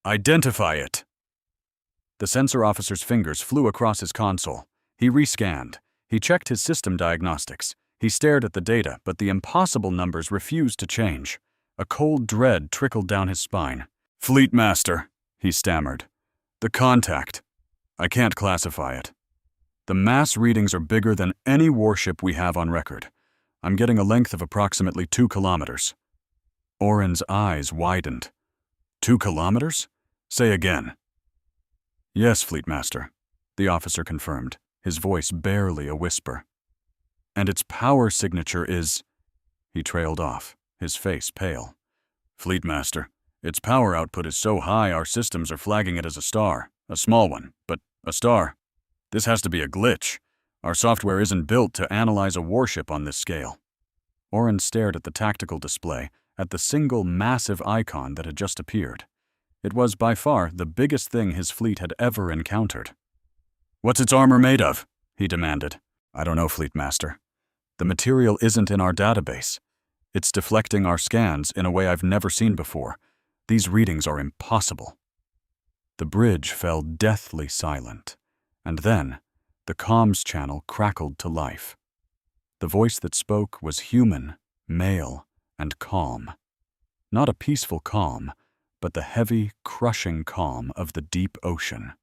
"Identify it." The sensor officer's fingers flew across his console. He rescanned. He checked his system diagnostics. He stared at the data, but the impossible numbers refused to change. A cold dread trickled down his spine. "Fleetmaster," he stammered. "The contact. I can't classify it. The mass readings are bigger than any warship we have on record. I'm getting a length of approximately 2 kilometers. Oren's eyes widened. 2 kilometers? Say again. "Yes, Fleetmaster," the officer confirmed, his voice barely a whisper. "And its power signature is—" He trailed off, his face pale. "Fleetmaster, its power output is so high our systems are flagging it as a star. A small one, but a star. This has to be a glitch. Our software isn't built to analyze a warship on this scale." Oren stared at the tactical display, at the single massive icon that had just appeared. It was by far the biggest thing his fleet had ever encountered. "What's its armor made of?" he demanded. "I don't know, Fleetmaster. The material isn't in our database. It's deflecting our scans in a way I've never seen before. These readings are impossible." The bridge fell deathly silent, and then the comms channel crackled to life. The voice that spoke was human, male, and calm. Not a peaceful calm, but the heavy, crushing calm of the deep ocean.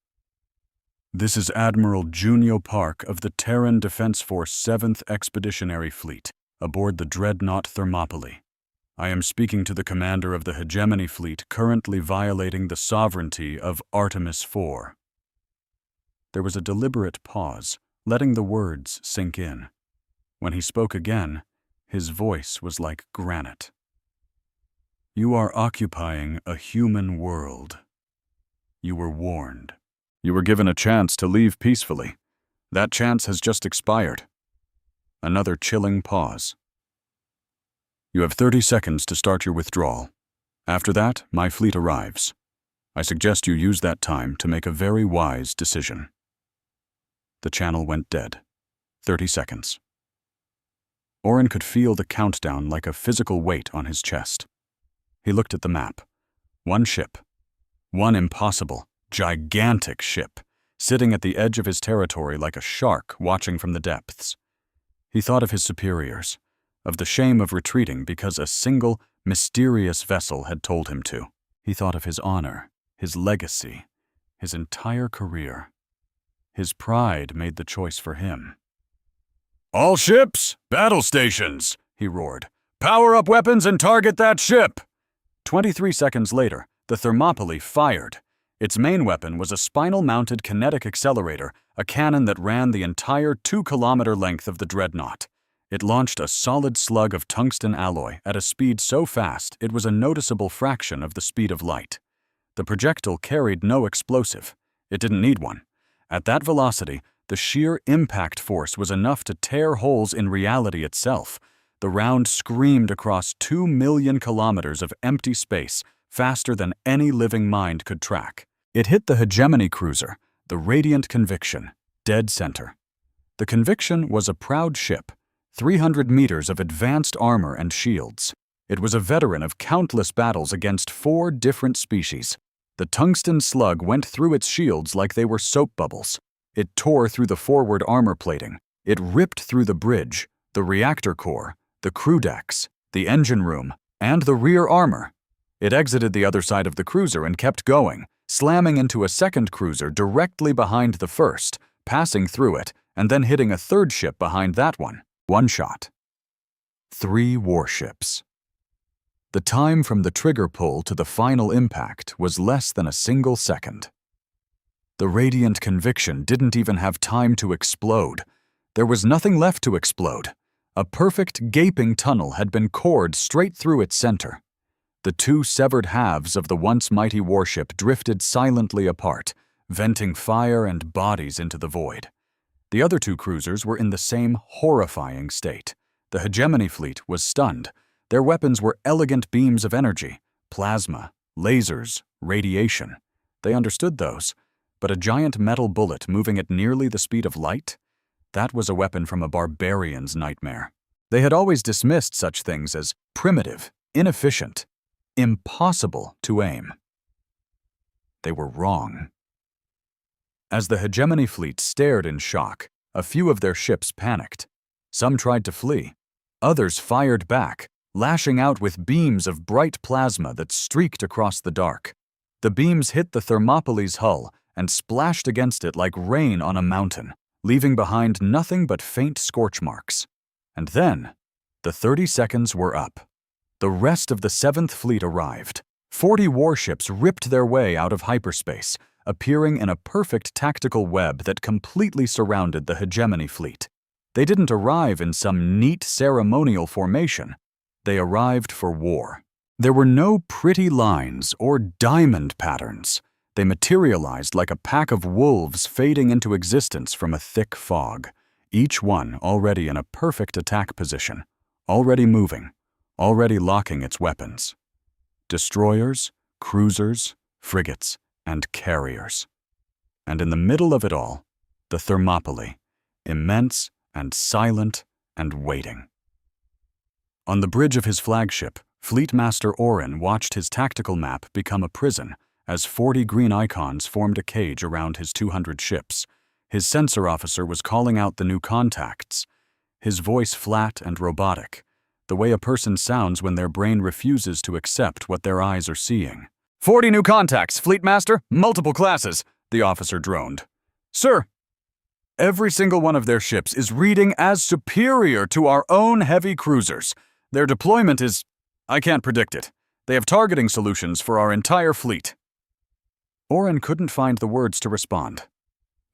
"This is Admiral Junio Park of the Terran Defense Force 7th Expeditionary Fleet, aboard the dreadnought Thermopylae. I am speaking to the commander of the Hegemony Fleet currently violating the sovereignty of Artemis IV." There was a deliberate pause, letting the words sink in. When he spoke again, his voice was like granite. "You are occupying a human world. You were warned. You were given a chance to leave peacefully. That chance has just expired." Another chilling pause. "You have 30 seconds to start your withdrawal. After that, my fleet arrives. I suggest you use that time to make a very wise decision." The channel went dead. 30 seconds. Oren could feel the countdown like a physical weight on his chest. He looked at the map. One ship. One impossible, gigantic ship, sitting at the edge of his territory like a shark watching from the depths. He thought of his superiors, of the shame of retreating because a single, mysterious vessel had told him to. He thought of his honor, his legacy, his entire career. His pride made the choice for him. "All ships, battle stations," he roared. "Power up weapons and target that ship!" 23 seconds later, the Thermopylae fired. Its main weapon was a spinal-mounted kinetic accelerator, a cannon that ran the entire 2-kilometer length of the dreadnought. It launched a solid slug of tungsten alloy at a speed so fast it was a noticeable fraction of the speed of light. The projectile carried no explosive. It didn't need one. At that velocity, the sheer impact force was enough to tear holes in reality itself. The round screamed across 2 million kilometers of empty space, faster than any living mind could track. It hit the Hegemony cruiser, the Radiant Conviction, dead center. The Conviction was a proud ship, 300 meters of advanced armor and shields. It was a veteran of countless battles against 4 different species. The tungsten slug went through its shields like they were soap bubbles. It tore through the forward armor plating. It ripped through the bridge, the reactor core, the crew decks, the engine room, and the rear armor. It exited the other side of the cruiser and kept going, slamming into a second cruiser directly behind the first, passing through it, and then hitting a third ship behind that one. One shot. 3 warships. The time from the trigger pull to the final impact was less than a single second. The Radiant Conviction didn't even have time to explode. There was nothing left to explode. A perfect gaping tunnel had been cored straight through its center. The 2 severed halves of the once mighty warship drifted silently apart, venting fire and bodies into the void. The other 2 cruisers were in the same horrifying state. The Hegemony fleet was stunned. Their weapons were elegant beams of energy, plasma, lasers, radiation. They understood those, but a giant metal bullet moving at nearly the speed of light? That was a weapon from a barbarian's nightmare. They had always dismissed such things as primitive, inefficient, impossible to aim. They were wrong. As the Hegemony fleet stared in shock, a few of their ships panicked. Some tried to flee. Others fired back, lashing out with beams of bright plasma that streaked across the dark. The beams hit the Thermopylae's hull and splashed against it like rain on a mountain, leaving behind nothing but faint scorch marks. And then, the 30 seconds were up. The rest of the 7th Fleet arrived. 40 warships ripped their way out of hyperspace, appearing in a perfect tactical web that completely surrounded the Hegemony fleet. They didn't arrive in some neat ceremonial formation. They arrived for war. There were no pretty lines or diamond patterns. They materialized like a pack of wolves fading into existence from a thick fog, each one already in a perfect attack position, already moving, already locking its weapons. Destroyers, cruisers, frigates, and carriers. And in the middle of it all, the Thermopylae, immense and silent and waiting. On the bridge of his flagship, Fleet Master Oren watched his tactical map become a prison as 40 green icons formed a cage around his 200 ships. His sensor officer was calling out the new contacts, his voice flat and robotic, the way a person sounds when their brain refuses to accept what their eyes are seeing. 40 new contacts, Fleet Master, multiple classes, the officer droned. Sir, every single one of their ships is reading as superior to our own heavy cruisers. Their deployment is... I can't predict it. They have targeting solutions for our entire fleet. Oren couldn't find the words to respond.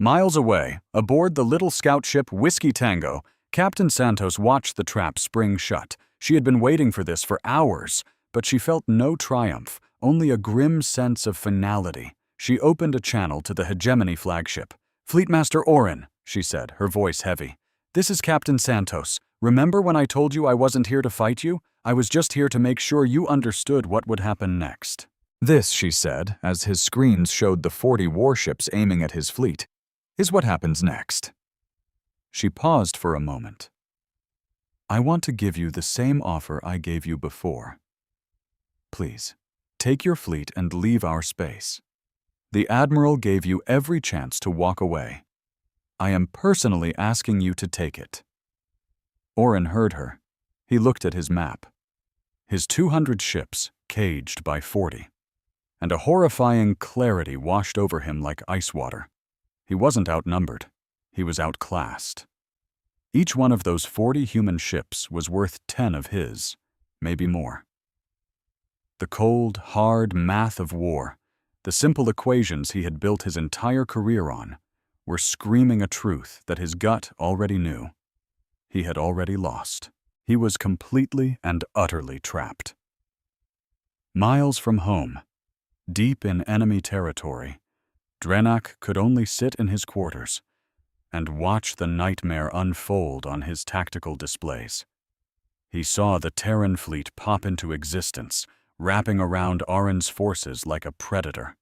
Miles away, aboard the little scout ship Whiskey Tango, Captain Santos watched the trap spring shut. She had been waiting for this for hours, but she felt no triumph, only a grim sense of finality. She opened a channel to the Hegemony flagship. Fleetmaster Oren, she said, her voice heavy. This is Captain Santos. Remember when I told you I wasn't here to fight you? I was just here to make sure you understood what would happen next. This, she said, as his screens showed the 40 warships aiming at his fleet, is what happens next. She paused for a moment. I want to give you the same offer I gave you before. Please, take your fleet and leave our space. The Admiral gave you every chance to walk away. I am personally asking you to take it. Oren heard her. He looked at his map. His 200 ships caged by 40. And a horrifying clarity washed over him like ice water. He wasn't outnumbered. He was outclassed. Each one of those 40 human ships was worth 10 of his, maybe more. The cold, hard math of war, the simple equations he had built his entire career on, were screaming a truth that his gut already knew. He had already lost. He was completely and utterly trapped. Miles from home, deep in enemy territory, Drenak could only sit in his quarters and watch the nightmare unfold on his tactical displays. He saw the Terran fleet pop into existence, wrapping around Oren's forces like a predator.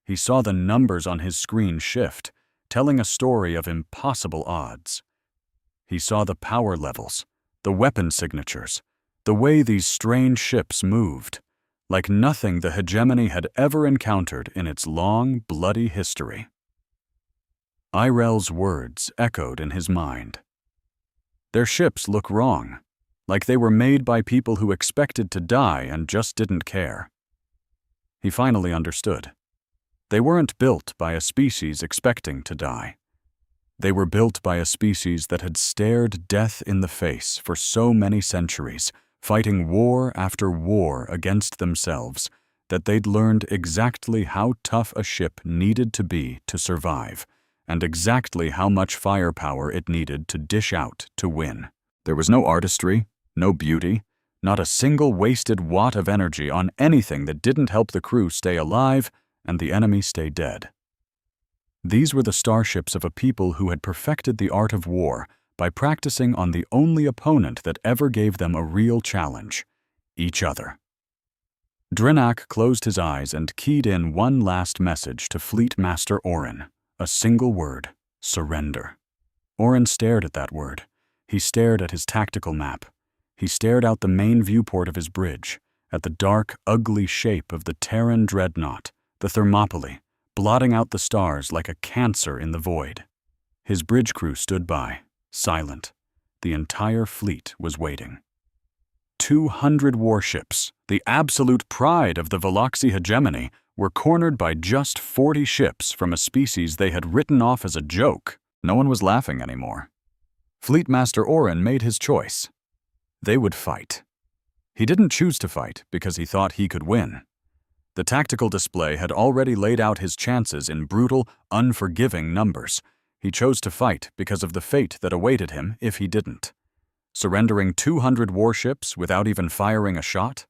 He saw the numbers on his screen shift, telling a story of impossible odds. He saw the power levels, the weapon signatures, the way these strange ships moved, like nothing the Hegemony had ever encountered in its long, bloody history. Irel's words echoed in his mind. Their ships look wrong, like they were made by people who expected to die and just didn't care. He finally understood. They weren't built by a species expecting to die. They were built by a species that had stared death in the face for so many centuries, fighting war after war against themselves, that they'd learned exactly how tough a ship needed to be to survive, and exactly how much firepower it needed to dish out to win. There was no artistry, no beauty, not a single wasted watt of energy on anything that didn't help the crew stay alive and the enemy stay dead. These were the starships of a people who had perfected the art of war by practicing on the only opponent that ever gave them a real challenge, each other. Drenak closed his eyes and keyed in one last message to Fleet Master Oren, a single word: surrender. Oren stared at that word. He stared at his tactical map. He stared out the main viewport of his bridge, at the dark, ugly shape of the Terran dreadnought, the Thermopylae, blotting out the stars like a cancer in the void. His bridge crew stood by, silent. The entire fleet was waiting. 200 warships, the absolute pride of the Veloxi hegemony, were cornered by just 40 ships from a species they had written off as a joke. No one was laughing anymore. Fleet Master Oren made his choice. They would fight. He didn't choose to fight because he thought he could win. The tactical display had already laid out his chances in brutal, unforgiving numbers. He chose to fight because of the fate that awaited him if he didn't. Surrendering 200 warships without even firing a shot?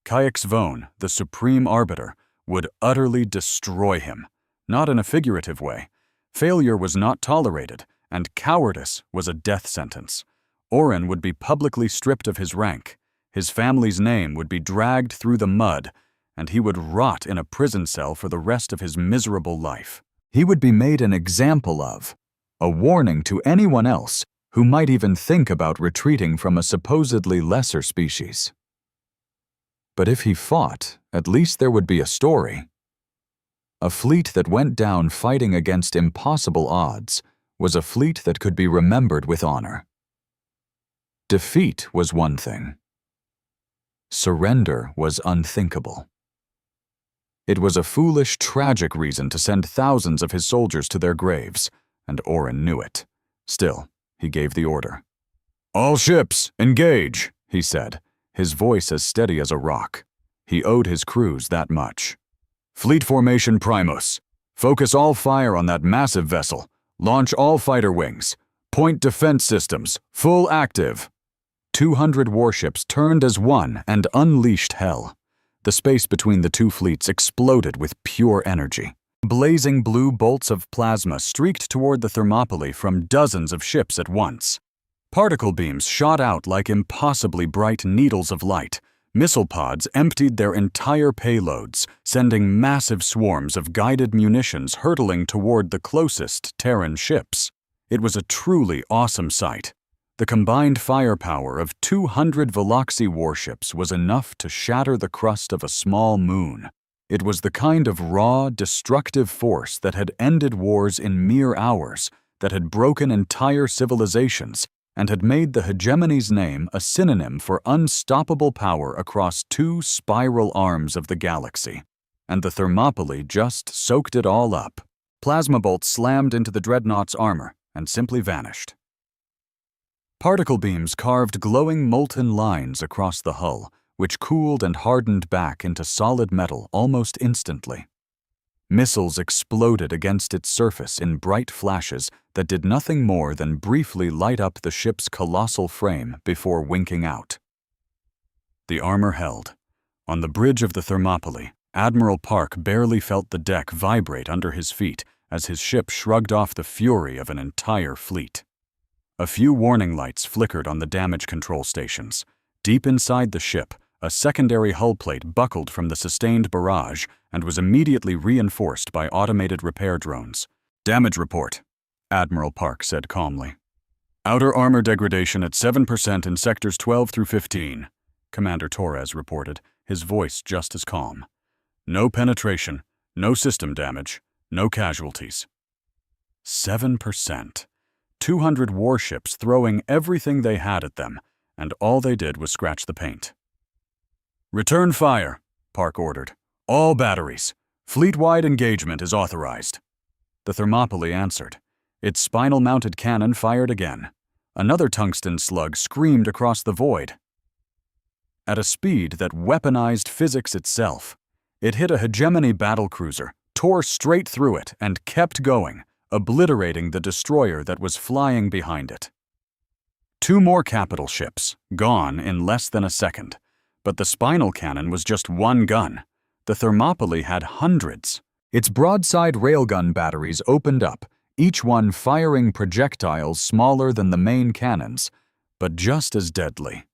Kayaks-Vone, the supreme arbiter, would utterly destroy him, not in a figurative way. Failure was not tolerated, and cowardice was a death sentence. Oren would be publicly stripped of his rank. His family's name would be dragged through the mud, and he would rot in a prison cell for the rest of his miserable life. He would be made an example of, a warning to anyone else who might even think about retreating from a supposedly lesser species. But if he fought, at least there would be a story. A fleet that went down fighting against impossible odds was a fleet that could be remembered with honor. Defeat was one thing. Surrender was unthinkable. It was a foolish, tragic reason to send thousands of his soldiers to their graves, and Orin knew it. Still, he gave the order. "All ships, engage," he said, his voice as steady as a rock. He owed his crews that much. "Fleet formation Primus. Focus all fire on that massive vessel. Launch all fighter wings. Point defense systems, full active." 200 warships turned as one and unleashed hell. The space between the two fleets exploded with pure energy. Blazing blue bolts of plasma streaked toward the Thermopylae from dozens of ships at once. Particle beams shot out like impossibly bright needles of light. Missile pods emptied their entire payloads, sending massive swarms of guided munitions hurtling toward the closest Terran ships. It was a truly awesome sight. The combined firepower of 200 Veloxi warships was enough to shatter the crust of a small moon. It was the kind of raw, destructive force that had ended wars in mere hours, that had broken entire civilizations, and had made the hegemony's name a synonym for unstoppable power across two spiral arms of the galaxy. And the Thermopylae just soaked it all up. Plasma bolts slammed into the dreadnought's armor and simply vanished. Particle beams carved glowing molten lines across the hull, which cooled and hardened back into solid metal almost instantly. Missiles exploded against its surface in bright flashes that did nothing more than briefly light up the ship's colossal frame before winking out. The armor held. On the bridge of the Thermopylae, Admiral Park barely felt the deck vibrate under his feet as his ship shrugged off the fury of an entire fleet. A few warning lights flickered on the damage control stations. Deep inside the ship, a secondary hull plate buckled from the sustained barrage and was immediately reinforced by automated repair drones. "Damage report," Admiral Park said calmly. "Outer armor degradation at 7% in sectors 12 through 15, Commander Torres reported, his voice just as calm. "No penetration, no system damage, no casualties." 7%. 200 warships throwing everything they had at them, and all they did was scratch the paint. "Return fire," Park ordered. "All batteries. Fleet-wide engagement is authorized." The Thermopylae answered. Its spinal-mounted cannon fired again. Another tungsten slug screamed across the void. At a speed that weaponized physics itself, it hit a hegemony battlecruiser, tore straight through it, and kept going, obliterating the destroyer that was flying behind it. 2 more capital ships, gone in less than a second. But the spinal cannon was just 1 gun. The Thermopylae had hundreds. Its broadside railgun batteries opened up, each one firing projectiles smaller than the main cannons, but just as deadly.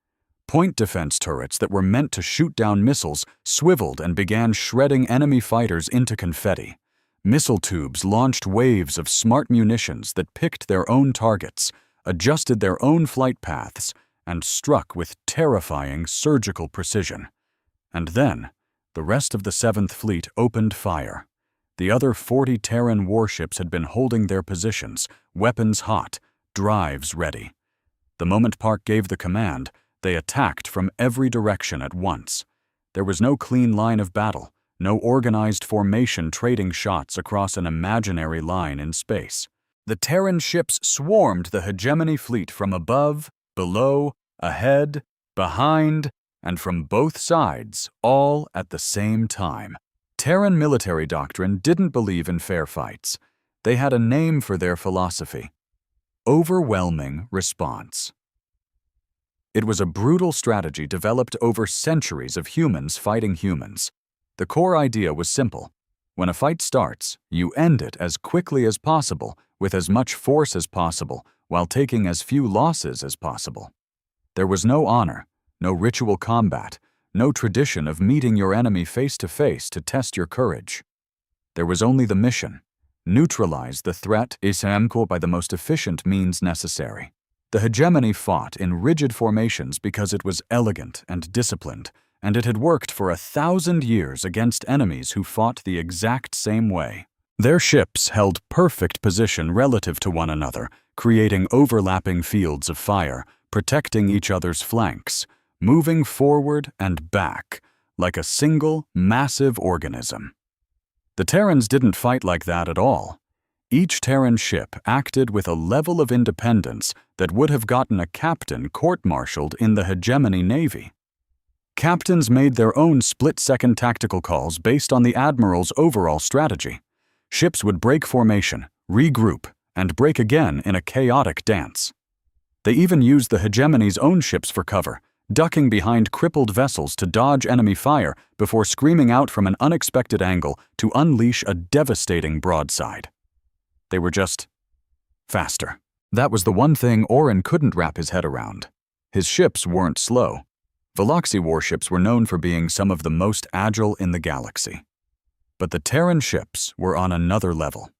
Point defense turrets that were meant to shoot down missiles swiveled and began shredding enemy fighters into confetti. Missile tubes launched waves of smart munitions that picked their own targets, adjusted their own flight paths, and struck with terrifying surgical precision. And then, the rest of the 7th Fleet opened fire. The other 40 Terran warships had been holding their positions, weapons hot, drives ready. The moment Park gave the command, they attacked from every direction at once. There was no clean line of battle, no organized formation trading shots across an imaginary line in space. The Terran ships swarmed the hegemony fleet from above, below, ahead, behind, and from both sides, all at the same time. Terran military doctrine didn't believe in fair fights. They had a name for their philosophy: overwhelming response. It was a brutal strategy developed over centuries of humans fighting humans. The core idea was simple. When a fight starts, you end it as quickly as possible, with as much force as possible, while taking as few losses as possible. There was no honor, no ritual combat, no tradition of meeting your enemy face to face to test your courage. There was only the mission: neutralize the threat by the most efficient means necessary. The hegemony fought in rigid formations because it was elegant and disciplined, and it had worked for 1,000 years against enemies who fought the exact same way. Their ships held perfect position relative to one another, creating overlapping fields of fire, protecting each other's flanks, moving forward and back, like a single, massive organism. The Terrans didn't fight like that at all. Each Terran ship acted with a level of independence that would have gotten a captain court-martialed in the hegemony navy. Captains made their own split-second tactical calls based on the admiral's overall strategy. Ships would break formation, regroup, and break again in a chaotic dance. They even used the hegemony's own ships for cover, ducking behind crippled vessels to dodge enemy fire before screaming out from an unexpected angle to unleash a devastating broadside. They were just faster. That was the one thing Oren couldn't wrap his head around. His ships weren't slow. Veloxi warships were known for being some of the most agile in the galaxy. But the Terran ships were on another level.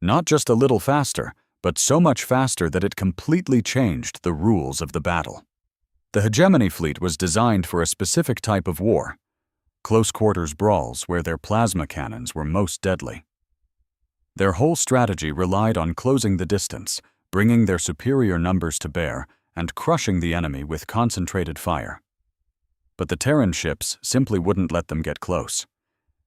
Not just a little faster, but so much faster that it completely changed the rules of the battle. The hegemony fleet was designed for a specific type of war, close-quarters brawls where their plasma cannons were most deadly. Their whole strategy relied on closing the distance, bringing their superior numbers to bear, and crushing the enemy with concentrated fire. But the Terran ships simply wouldn't let them get close.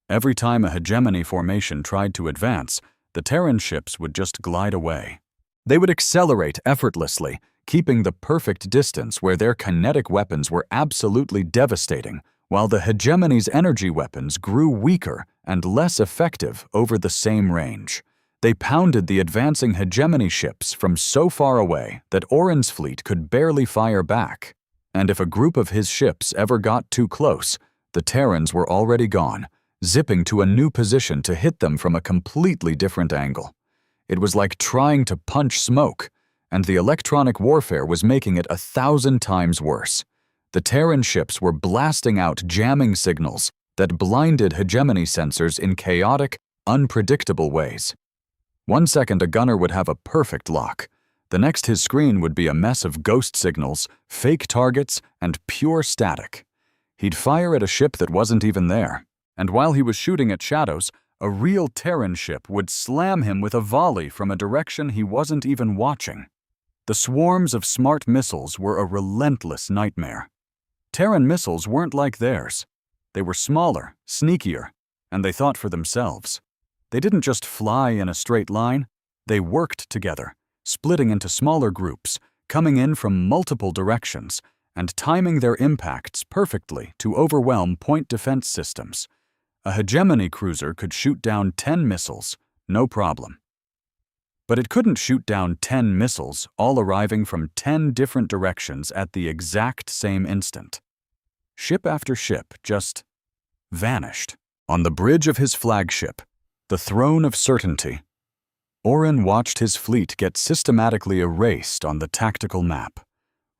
Every time a hegemony formation tried to advance, the Terran ships would just glide away. They would accelerate effortlessly, keeping the perfect distance where their kinetic weapons were absolutely devastating, while the hegemony's energy weapons grew weaker and less effective over the same range. They pounded the advancing hegemony ships from so far away that Oren's fleet could barely fire back. And if a group of his ships ever got too close, the Terrans were already gone, zipping to a new position to hit them from a completely different angle. It was like trying to punch smoke, and the electronic warfare was making it 1,000 times worse. The Terran ships were blasting out jamming signals that blinded hegemony sensors in chaotic, unpredictable ways. 1 second a gunner would have a perfect lock. The next his screen would be a mess of ghost signals, fake targets, and pure static. He'd fire at a ship that wasn't even there, and while he was shooting at shadows, a real Terran ship would slam him with a volley from a direction he wasn't even watching. The swarms of smart missiles were a relentless nightmare. Terran missiles weren't like theirs. They were smaller, sneakier, and they thought for themselves. They didn't just fly in a straight line, they worked together, splitting into smaller groups, coming in from multiple directions, and timing their impacts perfectly to overwhelm point defense systems. A hegemony cruiser could shoot down 10 missiles, no problem. But it couldn't shoot down 10 missiles, all arriving from 10 different directions at the exact same instant. Ship after ship just vanished. On the bridge of his flagship, the Throne of Certainty, Oren watched his fleet get systematically erased on the tactical map.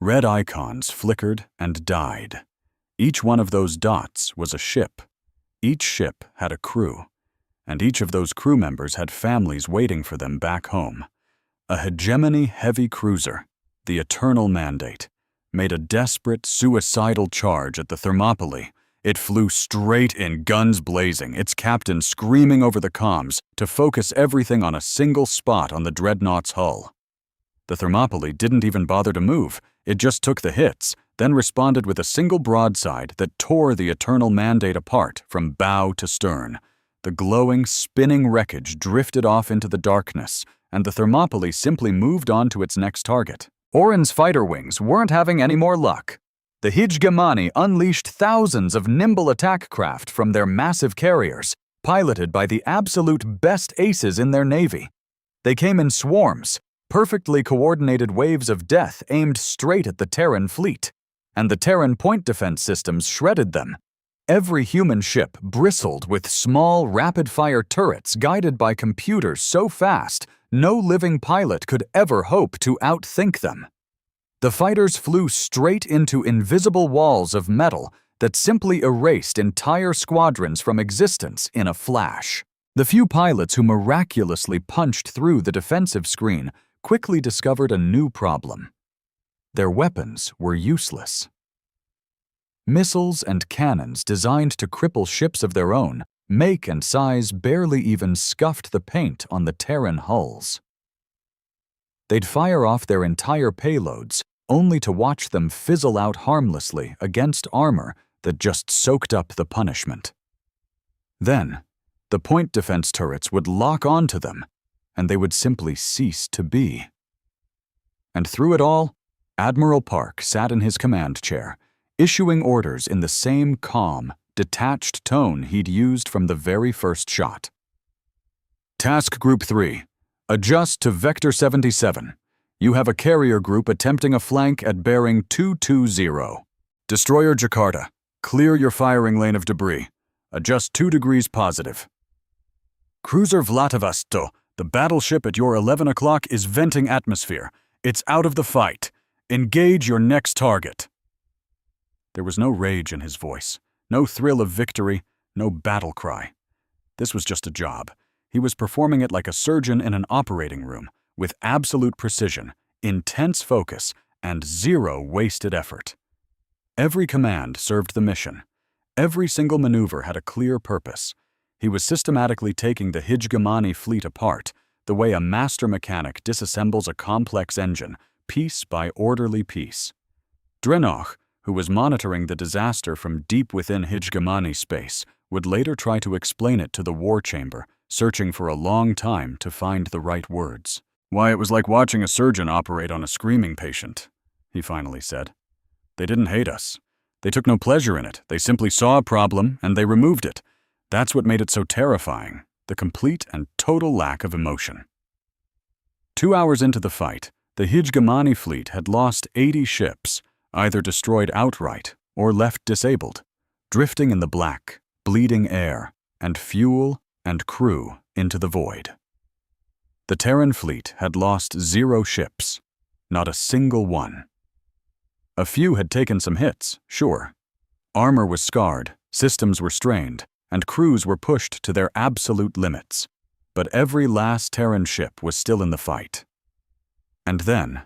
Red icons flickered and died. Each one of those dots was a ship. Each ship had a crew, and each of those crew members had families waiting for them back home. A hegemony heavy cruiser, the Eternal Mandate, made a desperate, suicidal charge at the Thermopylae. It flew straight in, guns blazing, its captain screaming over the comms to focus everything on a single spot on the dreadnought's hull. The Thermopylae didn't even bother to move. It just took the hits, then responded with a single broadside that tore the Eternal Mandate apart from bow to stern. The glowing, spinning wreckage drifted off into the darkness, and the Thermopylae simply moved on to its next target. Oren's fighter wings weren't having any more luck. The hegemony unleashed thousands of nimble attack craft from their massive carriers, piloted by the absolute best aces in their navy. They came in swarms, perfectly coordinated waves of death aimed straight at the Terran fleet, and the Terran point defense systems shredded them. Every human ship bristled with small, rapid-fire turrets guided by computers so fast no living pilot could ever hope to outthink them. The fighters flew straight into invisible walls of metal that simply erased entire squadrons from existence in a flash. The few pilots who miraculously punched through the defensive screen quickly discovered a new problem. Their weapons were useless. Missiles and cannons designed to cripple ships of their own, make and size barely even scuffed the paint on the Terran hulls. They'd fire off their entire payloads, only to watch them fizzle out harmlessly against armor that just soaked up the punishment. Then, The point defense turrets would lock onto them, and they would simply cease to be. And through it all, Admiral Park sat in his command chair, issuing orders in the same calm, detached tone he'd used from the very first shot. Task Group 3. Adjust to Vector 77. You have a carrier group attempting a flank at bearing 220. Destroyer Jakarta, clear your firing lane of debris. Adjust 2 degrees positive. Cruiser Vladivosto, the battleship at your 11 o'clock is venting atmosphere. It's out of the fight. Engage your next target. There was no rage in his voice, no thrill of victory, no battle cry. This was just a job. He was performing it like a surgeon in an operating room, with absolute precision, intense focus, and zero wasted effort. Every command served the mission. Every single maneuver had a clear purpose. He was systematically taking the Hijgamani fleet apart, the way a master mechanic disassembles a complex engine, piece by orderly piece. Drenoch, who was monitoring the disaster from deep within Hijgamani space, would later try to explain it to the war chamber, searching for a long time to find the right words. Why, it was like watching a surgeon operate on a screaming patient, he finally said. They didn't hate us. They took no pleasure in it. They simply saw a problem and they removed it. That's what made it so terrifying, the complete and total lack of emotion. 2 hours into the fight, the Hijgamani fleet had lost 80 ships, either destroyed outright or left disabled, drifting in the black, bleeding air, and fuel and crew into the void. The Terran fleet had lost 0 ships, not a single one. A few had taken some hits, sure. Armor was scarred, systems were strained, and crews were pushed to their absolute limits. But every last Terran ship was still in the fight. And then,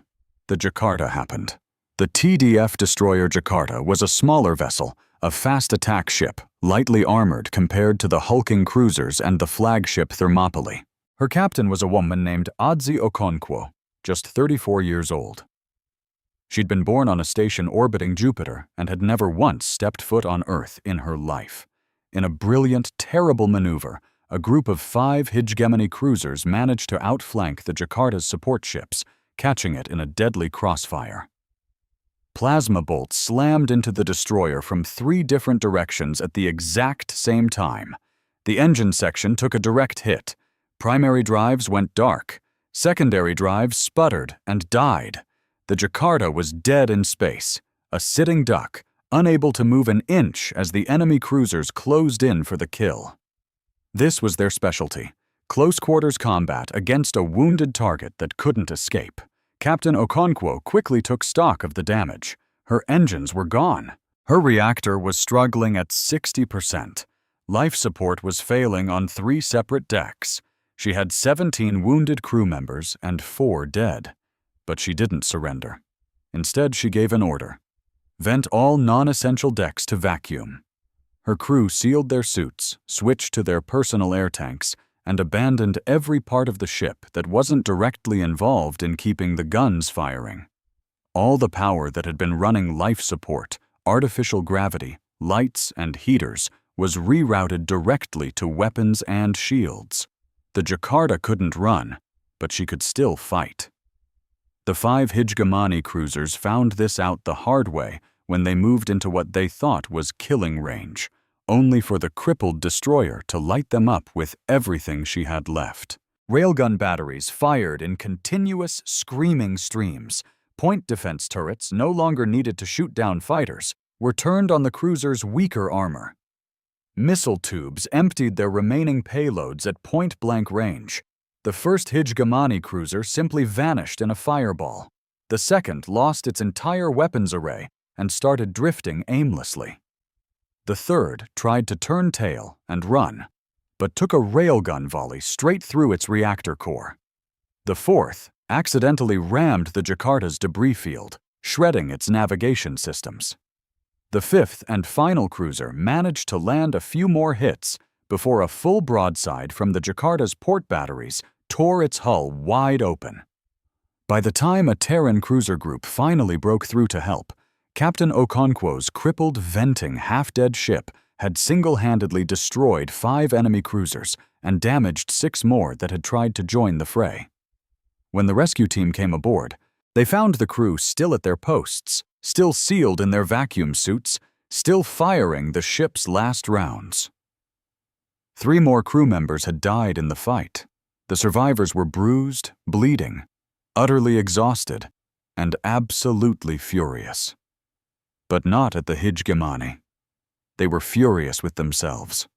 the Jakarta happened. The TDF destroyer Jakarta was a smaller vessel, a fast attack ship, lightly armored compared to the hulking cruisers and the flagship Thermopylae. Her captain was a woman named Adzi Okonkwo, just 34 years old. She'd been born on a station orbiting Jupiter and had never once stepped foot on Earth in her life. In a brilliant, terrible maneuver, a group of 5 Hijgemini cruisers managed to outflank the Jakarta's support ships, catching it in a deadly crossfire. Plasma bolts slammed into the destroyer from 3 different directions at the exact same time. The engine section took a direct hit. Primary drives went dark. Secondary drives sputtered and died. The Jakarta was dead in space, a sitting duck, unable to move an inch as the enemy cruisers closed in for the kill. This was their specialty, close-quarters combat against a wounded target that couldn't escape. Captain Okonkwo quickly took stock of the damage. Her engines were gone. Her reactor was struggling at 60%. Life support was failing on 3 separate decks. She had 17 wounded crew members and 4 dead. But she didn't surrender. Instead, she gave an order. Vent all non-essential decks to vacuum. Her crew sealed their suits, switched to their personal air tanks, and abandoned every part of the ship that wasn't directly involved in keeping the guns firing. All the power that had been running life support, artificial gravity, lights, and heaters was rerouted directly to weapons and shields. The Jakarta couldn't run, but she could still fight. The 5 Hijgamani cruisers found this out the hard way when they moved into what they thought was killing range, only for the crippled destroyer to light them up with everything she had left. Railgun batteries fired in continuous, screaming streams. Point defense turrets, no longer needed to shoot down fighters, were turned on the cruiser's weaker armor. Missile tubes emptied their remaining payloads at point-blank range. The first Hijgamani cruiser simply vanished in a fireball. The second lost its entire weapons array and started drifting aimlessly. The third tried to turn tail and run, but took a railgun volley straight through its reactor core. The fourth accidentally rammed the Jakarta's debris field, shredding its navigation systems. The fifth and final cruiser managed to land a few more hits before a full broadside from the Jakarta's port batteries tore its hull wide open. By the time a Terran cruiser group finally broke through to help, Captain Okonkwo's crippled, venting, half-dead ship had single-handedly destroyed 5 enemy cruisers and damaged 6 more that had tried to join the fray. When the rescue team came aboard, they found the crew still at their posts, still sealed in their vacuum suits, still firing the ship's last rounds. 3 more crew members had died in the fight. The survivors were bruised, bleeding, utterly exhausted, and absolutely furious. But not at the HFY. They were furious with themselves.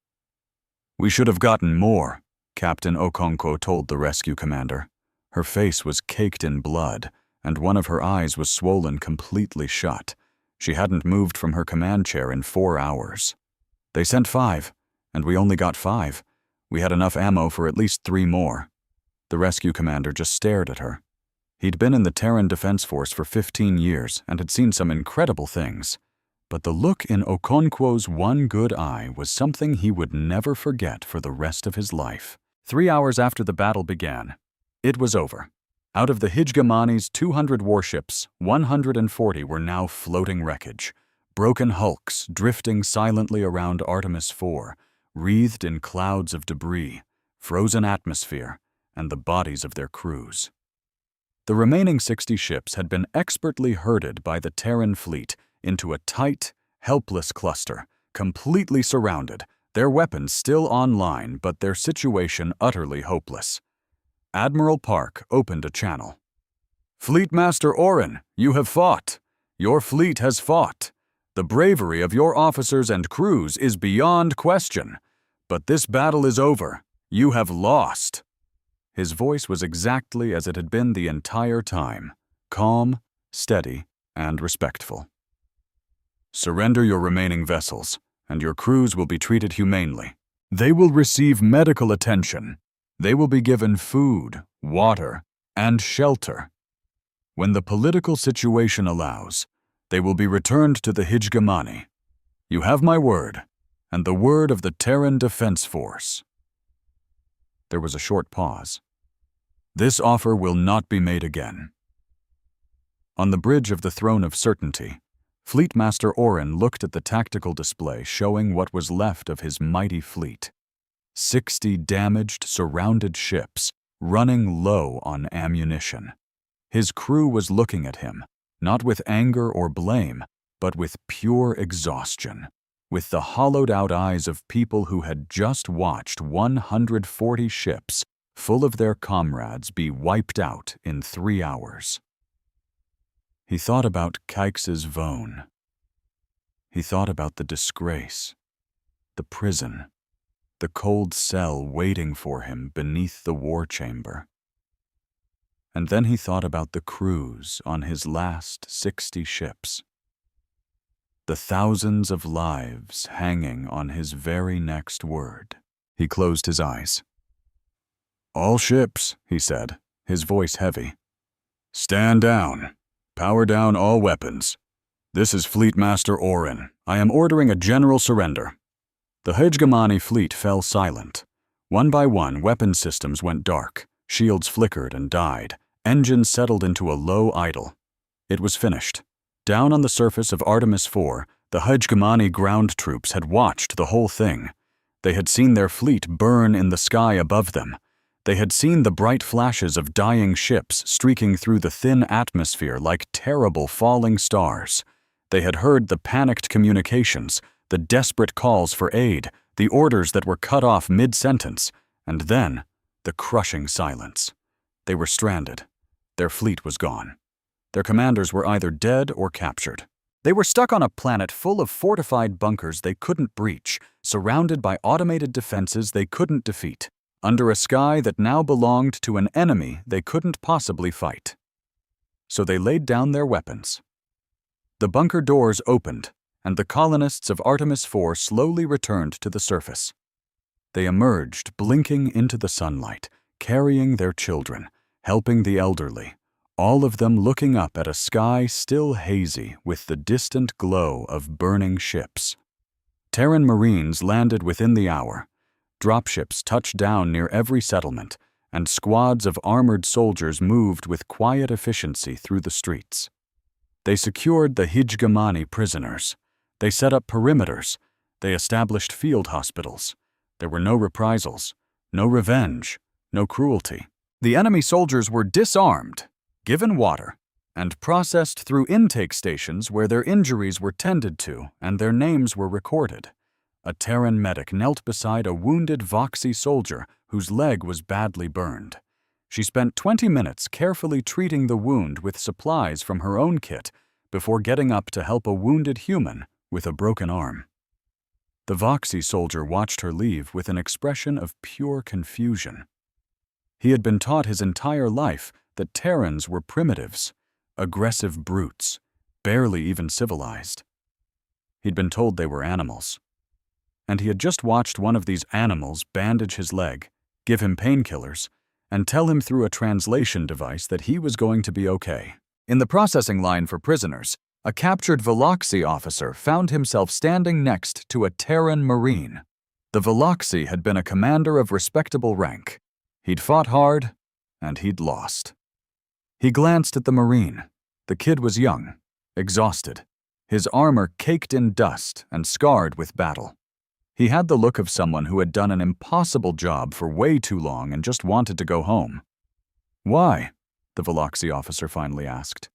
"We should have gotten more," Captain Okonkwo told the rescue commander. Her face was caked in blood, and one of her eyes was swollen completely shut. She hadn't moved from her command chair in 4 hours. "They sent 5, and we only got 5. We had enough ammo for at least 3 more. The rescue commander just stared at her. He'd been in the Terran Defense Force for 15 years and had seen some incredible things. But the look in Okonkwo's one good eye was something he would never forget for the rest of his life. 3 hours after the battle began, it was over. Out of the HFY's 200 warships, 140 were now floating wreckage, broken hulks drifting silently around Artemis IV, wreathed in clouds of debris, frozen atmosphere, and the bodies of their crews. The remaining 60 ships had been expertly herded by the Terran fleet into a tight, helpless cluster, completely surrounded, their weapons still online but their situation utterly hopeless. Admiral Park opened a channel. "Fleet Master Oren, you have fought. Your fleet has fought. The bravery of your officers and crews is beyond question. But this battle is over. You have lost." His voice was exactly as it had been the entire time, calm, steady, and respectful. "Surrender your remaining vessels, and your crews will be treated humanely. They will receive medical attention. They will be given food, water, and shelter. When the political situation allows, they will be returned to the HFY. You have my word, and the word of the Terran Defense Force." There was a short pause. "This offer will not be made again." On the bridge of the Throne of Certainty, Fleet Master Oren looked at the tactical display showing what was left of his mighty fleet. 60 damaged, surrounded ships, running low on ammunition. His crew was looking at him, not with anger or blame, but with pure exhaustion, with the hollowed-out eyes of people who had just watched 140 ships full of their comrades be wiped out in 3 hours. He thought about Keix's Vone. He thought about the disgrace, the prison, the cold cell waiting for him beneath the war chamber. And then he thought about the crews on his last 60 ships. The thousands of lives hanging on his very next word. He closed his eyes. "All ships," he said, his voice heavy. "Stand down. Power down all weapons. This is Fleet Master Oren. I am ordering a general surrender." The HFY fleet fell silent. One by one, weapon systems went dark. Shields flickered and died. Engines settled into a low idle. It was finished. Down on the surface of Artemis IV, the HFY ground troops had watched the whole thing. They had seen their fleet burn in the sky above them. They had seen the bright flashes of dying ships streaking through the thin atmosphere like terrible falling stars. They had heard the panicked communications, the desperate calls for aid, the orders that were cut off mid-sentence, and then the crushing silence. They were stranded. Their fleet was gone. Their commanders were either dead or captured. They were stuck on a planet full of fortified bunkers they couldn't breach, surrounded by automated defenses they couldn't defeat, under a sky that now belonged to an enemy they couldn't possibly fight. So they laid down their weapons. The bunker doors opened, and the colonists of Artemis IV slowly returned to the surface. They emerged, blinking into the sunlight, carrying their children, helping the elderly, all of them looking up at a sky still hazy with the distant glow of burning ships. Terran Marines landed within the hour. Dropships touched down near every settlement, and squads of armored soldiers moved with quiet efficiency through the streets. They secured the HFY prisoners. They set up perimeters. They established field hospitals. There were no reprisals, no revenge, no cruelty. The enemy soldiers were disarmed, given water, and processed through intake stations where their injuries were tended to and their names were recorded. A Terran medic knelt beside a wounded Voxy soldier whose leg was badly burned. She spent 20 minutes carefully treating the wound with supplies from her own kit before getting up to help a wounded human with a broken arm. The Voxy soldier watched her leave with an expression of pure confusion. He had been taught his entire life that Terrans were primitives, aggressive brutes, barely even civilized. He'd been told they were animals. And he had just watched one of these animals bandage his leg, give him painkillers, and tell him through a translation device that he was going to be okay. In the processing line for prisoners, a captured Veloxy officer found himself standing next to a Terran Marine. The Veloxy had been a commander of respectable rank. He'd fought hard, and he'd lost. He glanced at the Marine. The kid was young, exhausted, his armor caked in dust and scarred with battle. He had the look of someone who had done an impossible job for way too long and just wanted to go home. "Why?" the Veloxy officer finally asked.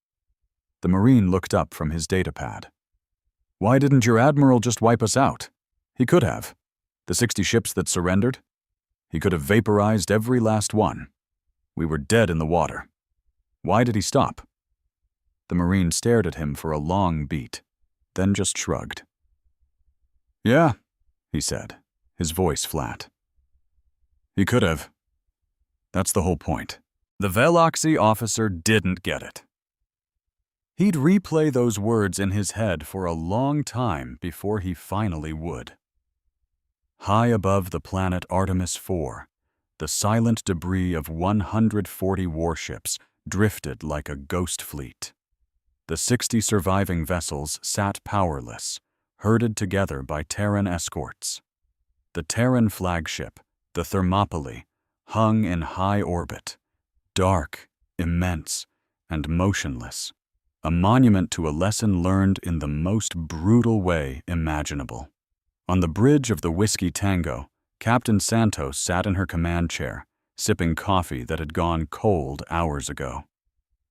The Marine looked up from his datapad. "Why didn't your admiral just wipe us out? He could have. The 60 ships that surrendered? He could have vaporized every last one. We were dead in the water. Why did he stop?" The Marine stared at him for a long beat, then just shrugged. "Yeah," he said, his voice flat. "He could have. That's the whole point." The Veloxy officer didn't get it. He'd replay those words in his head for a long time before he finally would. High above the planet Artemis IV, the silent debris of 140 warships drifted like a ghost fleet. The 60 surviving vessels sat powerless, herded together by Terran escorts. The Terran flagship, the Thermopylae, hung in high orbit, dark, immense, and motionless, a monument to a lesson learned in the most brutal way imaginable. On the bridge of the Whiskey Tango, Captain Santos sat in her command chair, sipping coffee that had gone cold hours ago.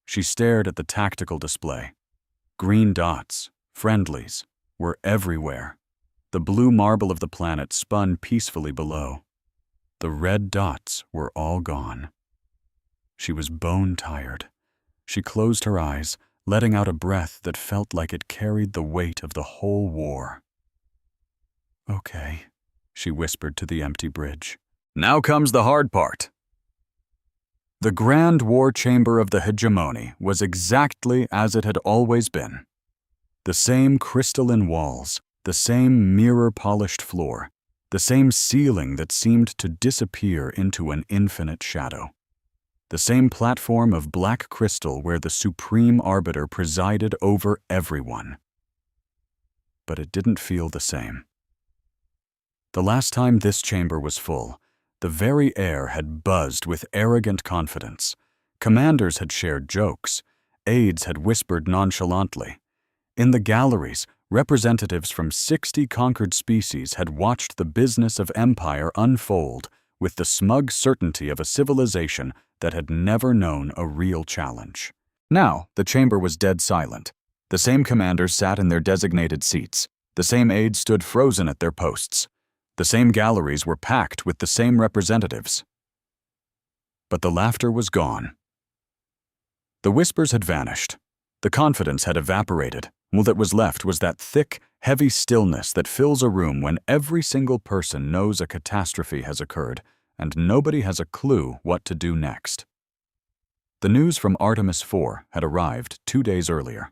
She stared at the tactical display. Green dots, friendlies, were everywhere. The blue marble of the planet spun peacefully below. The red dots were all gone. She was bone-tired. She closed her eyes, letting out a breath that felt like it carried the weight of the whole war. "Okay," she whispered to the empty bridge. "Now comes the hard part." The grand war chamber of the hegemony was exactly as it had always been. The same crystalline walls, the same mirror-polished floor, the same ceiling that seemed to disappear into an infinite shadow. The same platform of black crystal where the supreme arbiter presided over everyone. But it didn't feel the same. The last time this chamber was full, the very air had buzzed with arrogant confidence. Commanders had shared jokes. Aides had whispered nonchalantly. In the galleries, representatives from 60 conquered species had watched the business of empire unfold with the smug certainty of a civilization that had never known a real challenge. Now, the chamber was dead silent. The same commanders sat in their designated seats. The same aides stood frozen at their posts. The same galleries were packed with the same representatives. But the laughter was gone. The whispers had vanished. The confidence had evaporated. All that was left was that thick, heavy stillness that fills a room when every single person knows a catastrophe has occurred and nobody has a clue what to do next. The news from Artemis IV had arrived 2 days earlier.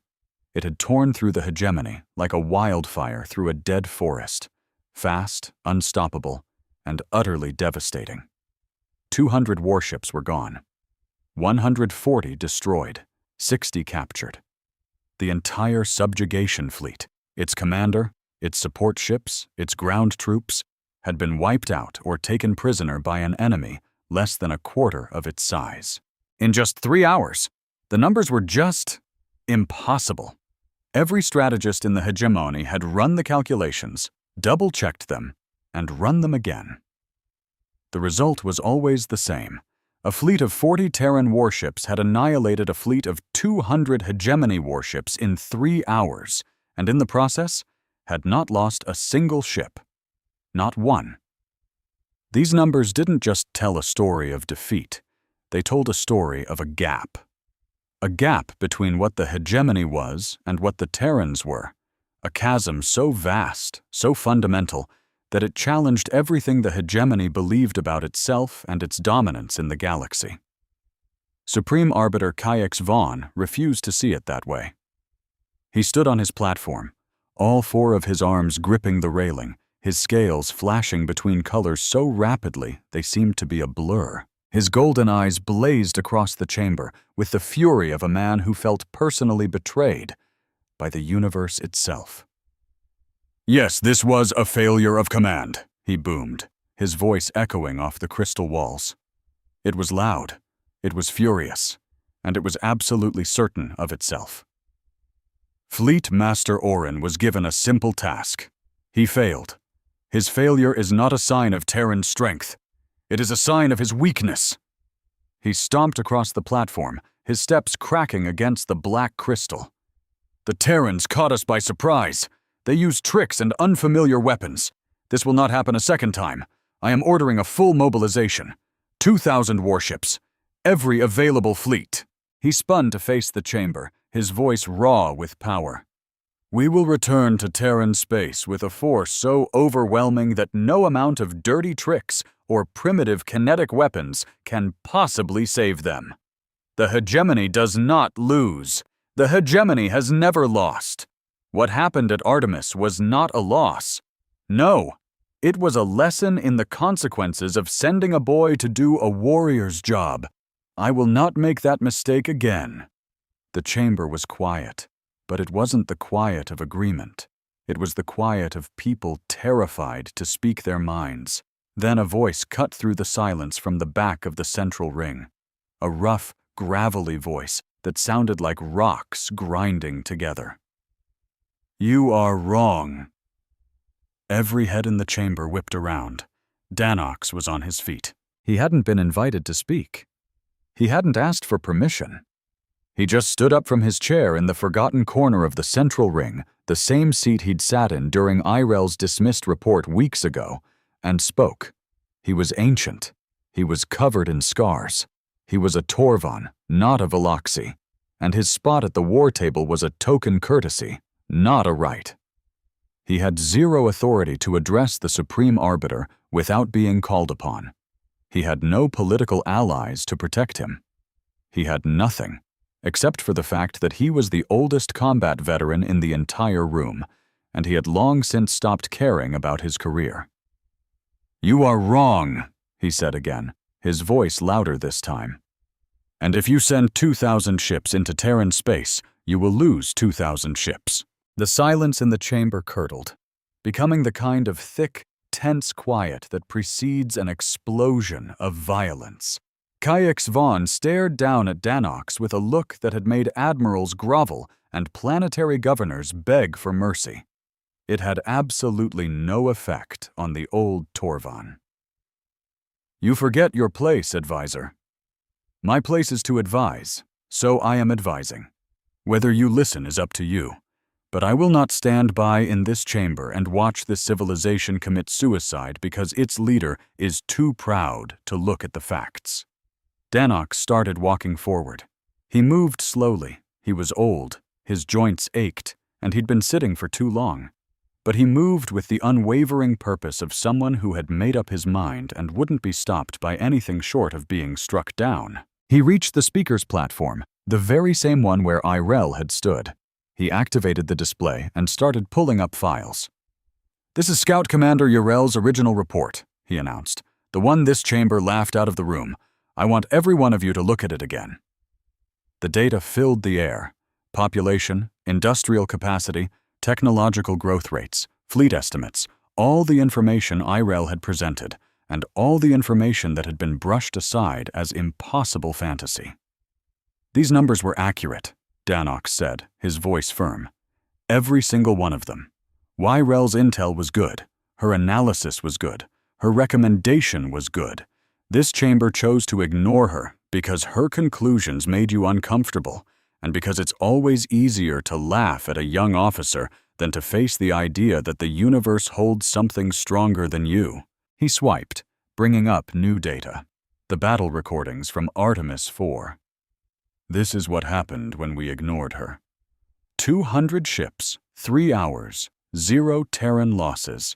It had torn through the hegemony like a wildfire through a dead forest. Fast, unstoppable, and utterly devastating. 200 warships were gone. 140 destroyed, 60 captured. The entire subjugation fleet, its commander, its support ships, its ground troops, had been wiped out or taken prisoner by an enemy less than a quarter of its size. In just 3 hours, the numbers were just impossible. Every strategist in the hegemony had run the calculations, double-checked them, and run them again. The result was always the same. A fleet of 40 Terran warships had annihilated a fleet of 200 hegemony warships in 3 hours, and in the process, had not lost a single ship. Not one. These numbers didn't just tell a story of defeat. They told a story of a gap. A gap between what the hegemony was and what the Terrans were. A chasm so vast, so fundamental, that it challenged everything the hegemony believed about itself and its dominance in the galaxy. Supreme Arbiter HFY refused to see it that way. He stood on his platform, all 4 of his arms gripping the railing, his scales flashing between colors so rapidly they seemed to be a blur. His golden eyes blazed across the chamber with the fury of a man who felt personally betrayed by the universe itself. "Yes, this was a failure of command," he boomed, his voice echoing off the crystal walls. It was loud, it was furious, and it was absolutely certain of itself. Fleet Master Orin was given a simple task. He failed. His failure is not a sign of Terran strength. It is a sign of his weakness. He stomped across the platform, his steps cracking against the black crystal. "The Terrans caught us by surprise. They used tricks and unfamiliar weapons. This will not happen a second time. I am ordering a full mobilization. 2,000 warships. Every available fleet." He spun to face the chamber, his voice raw with power. "We will return to Terran space with a force so overwhelming that no amount of dirty tricks or primitive kinetic weapons can possibly save them. The hegemony does not lose. The hegemony has never lost. What happened at Artemis was not a loss. No, it was a lesson in the consequences of sending a boy to do a warrior's job. I will not make that mistake again." The chamber was quiet, but it wasn't the quiet of agreement. It was the quiet of people terrified to speak their minds. Then a voice cut through the silence from the back of the central ring. A rough, gravelly voice that sounded like rocks grinding together. "You are wrong." Every head in the chamber whipped around. Danox was on his feet. He hadn't been invited to speak. He hadn't asked for permission. He just stood up from his chair in the forgotten corner of the central ring, the same seat he'd sat in during Irel's dismissed report weeks ago, and spoke. He was ancient. He was covered in scars. He was a Torvan, not a Veloxi, and his spot at the war table was a token courtesy, not a right. He had zero authority to address the Supreme Arbiter without being called upon. He had no political allies to protect him. He had nothing, except for the fact that he was the oldest combat veteran in the entire room, and he had long since stopped caring about his career. "You are wrong," he said again, his voice louder this time. "And if you send 2,000 ships into Terran space, you will lose 2,000 ships." The silence in the chamber curdled, becoming the kind of thick, tense quiet that precedes an explosion of violence. HFY stared down at Danox with a look that had made admirals grovel and planetary governors beg for mercy. It had absolutely no effect on the old Torvan. "You forget your place, advisor. My place is to advise, so I am advising. Whether you listen is up to you. But I will not stand by in this chamber and watch this civilization commit suicide because its leader is too proud to look at the facts." Danox started walking forward. He moved slowly. He was old, his joints ached, and he'd been sitting for too long. But he moved with the unwavering purpose of someone who had made up his mind and wouldn't be stopped by anything short of being struck down. He reached the speaker's platform, the very same one where Irel had stood. He activated the display and started pulling up files. "This is Scout Commander Yrel's original report," he announced. "The one this chamber laughed out of the room. I want every one of you to look at it again." The data filled the air. Population, industrial capacity, technological growth rates, fleet estimates, all the information Irel had presented, and all the information that had been brushed aside as impossible fantasy. "These numbers were accurate," Danox said, his voice firm. "Every single one of them. Yrel's intel was good. Her analysis was good. Her recommendation was good. This chamber chose to ignore her because her conclusions made you uncomfortable, and because it's always easier to laugh at a young officer than to face the idea that the universe holds something stronger than you. He swiped, bringing up new data. The battle recordings from Artemis IV. This is what happened when we ignored her. 200 ships, 3 hours, 0 Terran losses.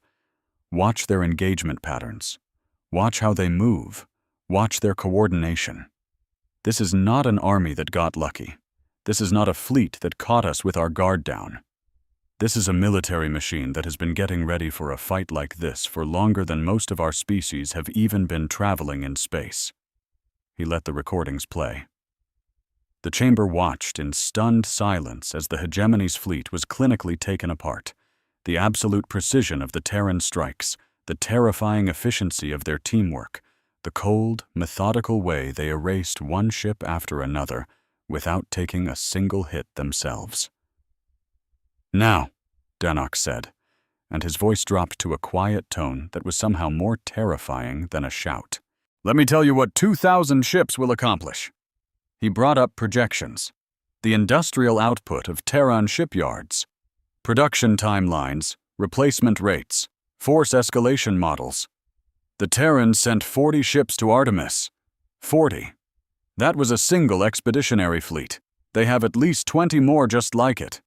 Watch their engagement patterns. Watch how they move. Watch their coordination. This is not an army that got lucky. This is not a fleet that caught us with our guard down. This is a military machine that has been getting ready for a fight like this for longer than most of our species have even been traveling in space. He let the recordings play. The chamber watched in stunned silence as the Hegemony's fleet was clinically taken apart. The absolute precision of the Terran strikes, the terrifying efficiency of their teamwork, the cold, methodical way they erased one ship after another without taking a single hit themselves. "Now," Danok said, and his voice dropped to a quiet tone that was somehow more terrifying than a shout. "Let me tell you what 2,000 ships will accomplish." He brought up projections, the industrial output of Terran shipyards, production timelines, replacement rates, force escalation models. The Terrans sent 40 ships to Artemis. 40. That was a single expeditionary fleet. They have at least 20 more just like it.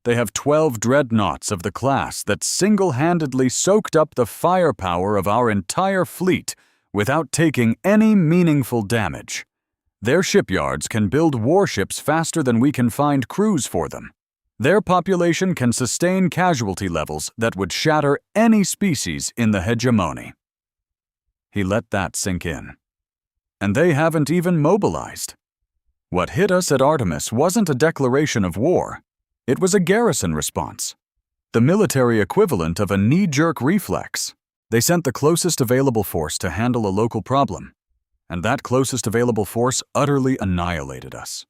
They have 12 dreadnoughts of the class that single-handedly soaked up the firepower of our entire fleet without taking any meaningful damage. Their shipyards can build warships faster than we can find crews for them. Their population can sustain casualty levels that would shatter any species in the hegemony. He let that sink in. And they haven't even mobilized. What hit us at Artemis wasn't a declaration of war. It was a garrison response. The military equivalent of a knee-jerk reflex. They sent the closest available force to handle a local problem. And that closest available force utterly annihilated us.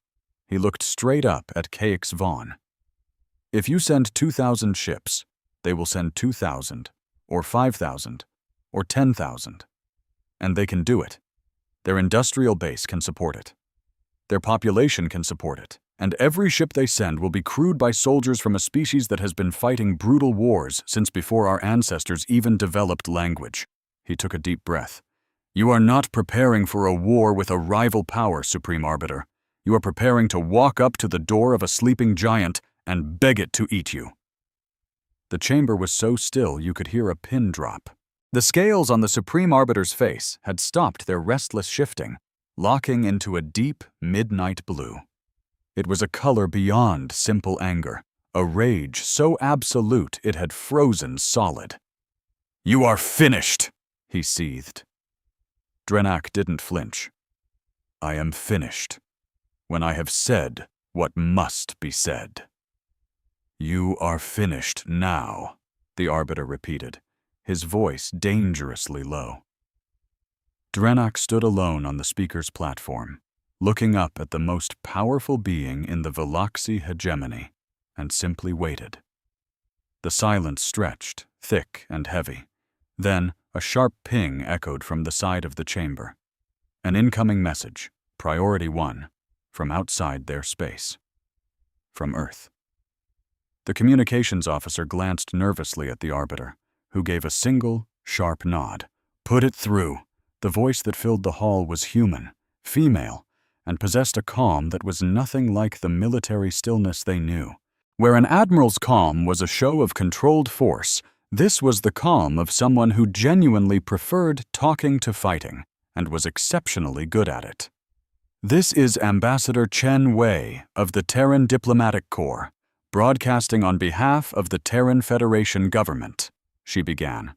He looked straight up at KX Vaughn. If you send 2,000 ships, they will send 2,000, or 5,000, or 10,000. And they can do it. Their industrial base can support it. Their population can support it. And every ship they send will be crewed by soldiers from a species that has been fighting brutal wars since before our ancestors even developed language. He took a deep breath. You are not preparing for a war with a rival power, Supreme Arbiter. You are preparing to walk up to the door of a sleeping giant and beg it to eat you. The chamber was so still you could hear a pin drop. The scales on the Supreme Arbiter's face had stopped their restless shifting, locking into a deep midnight blue. It was a color beyond simple anger, a rage so absolute it had frozen solid. "You are finished," he seethed. Drenak didn't flinch. "I am finished when I have said what must be said." "You are finished now," the Arbiter repeated, his voice dangerously low. Drenak stood alone on the speaker's platform, looking up at the most powerful being in the Veloxi hegemony, and simply waited. The silence stretched, thick and heavy. Then a sharp ping echoed from the side of the chamber. An incoming message, Priority 1, from outside their space. From Earth. The communications officer glanced nervously at the Arbiter, who gave a single, sharp nod. "Put it through." The voice that filled the hall was human, female, and possessed a calm that was nothing like the military stillness they knew. Where an admiral's calm was a show of controlled force, this was the calm of someone who genuinely preferred talking to fighting, and was exceptionally good at it. "This is Ambassador Chen Wei of the Terran Diplomatic Corps, broadcasting on behalf of the Terran Federation government," she began.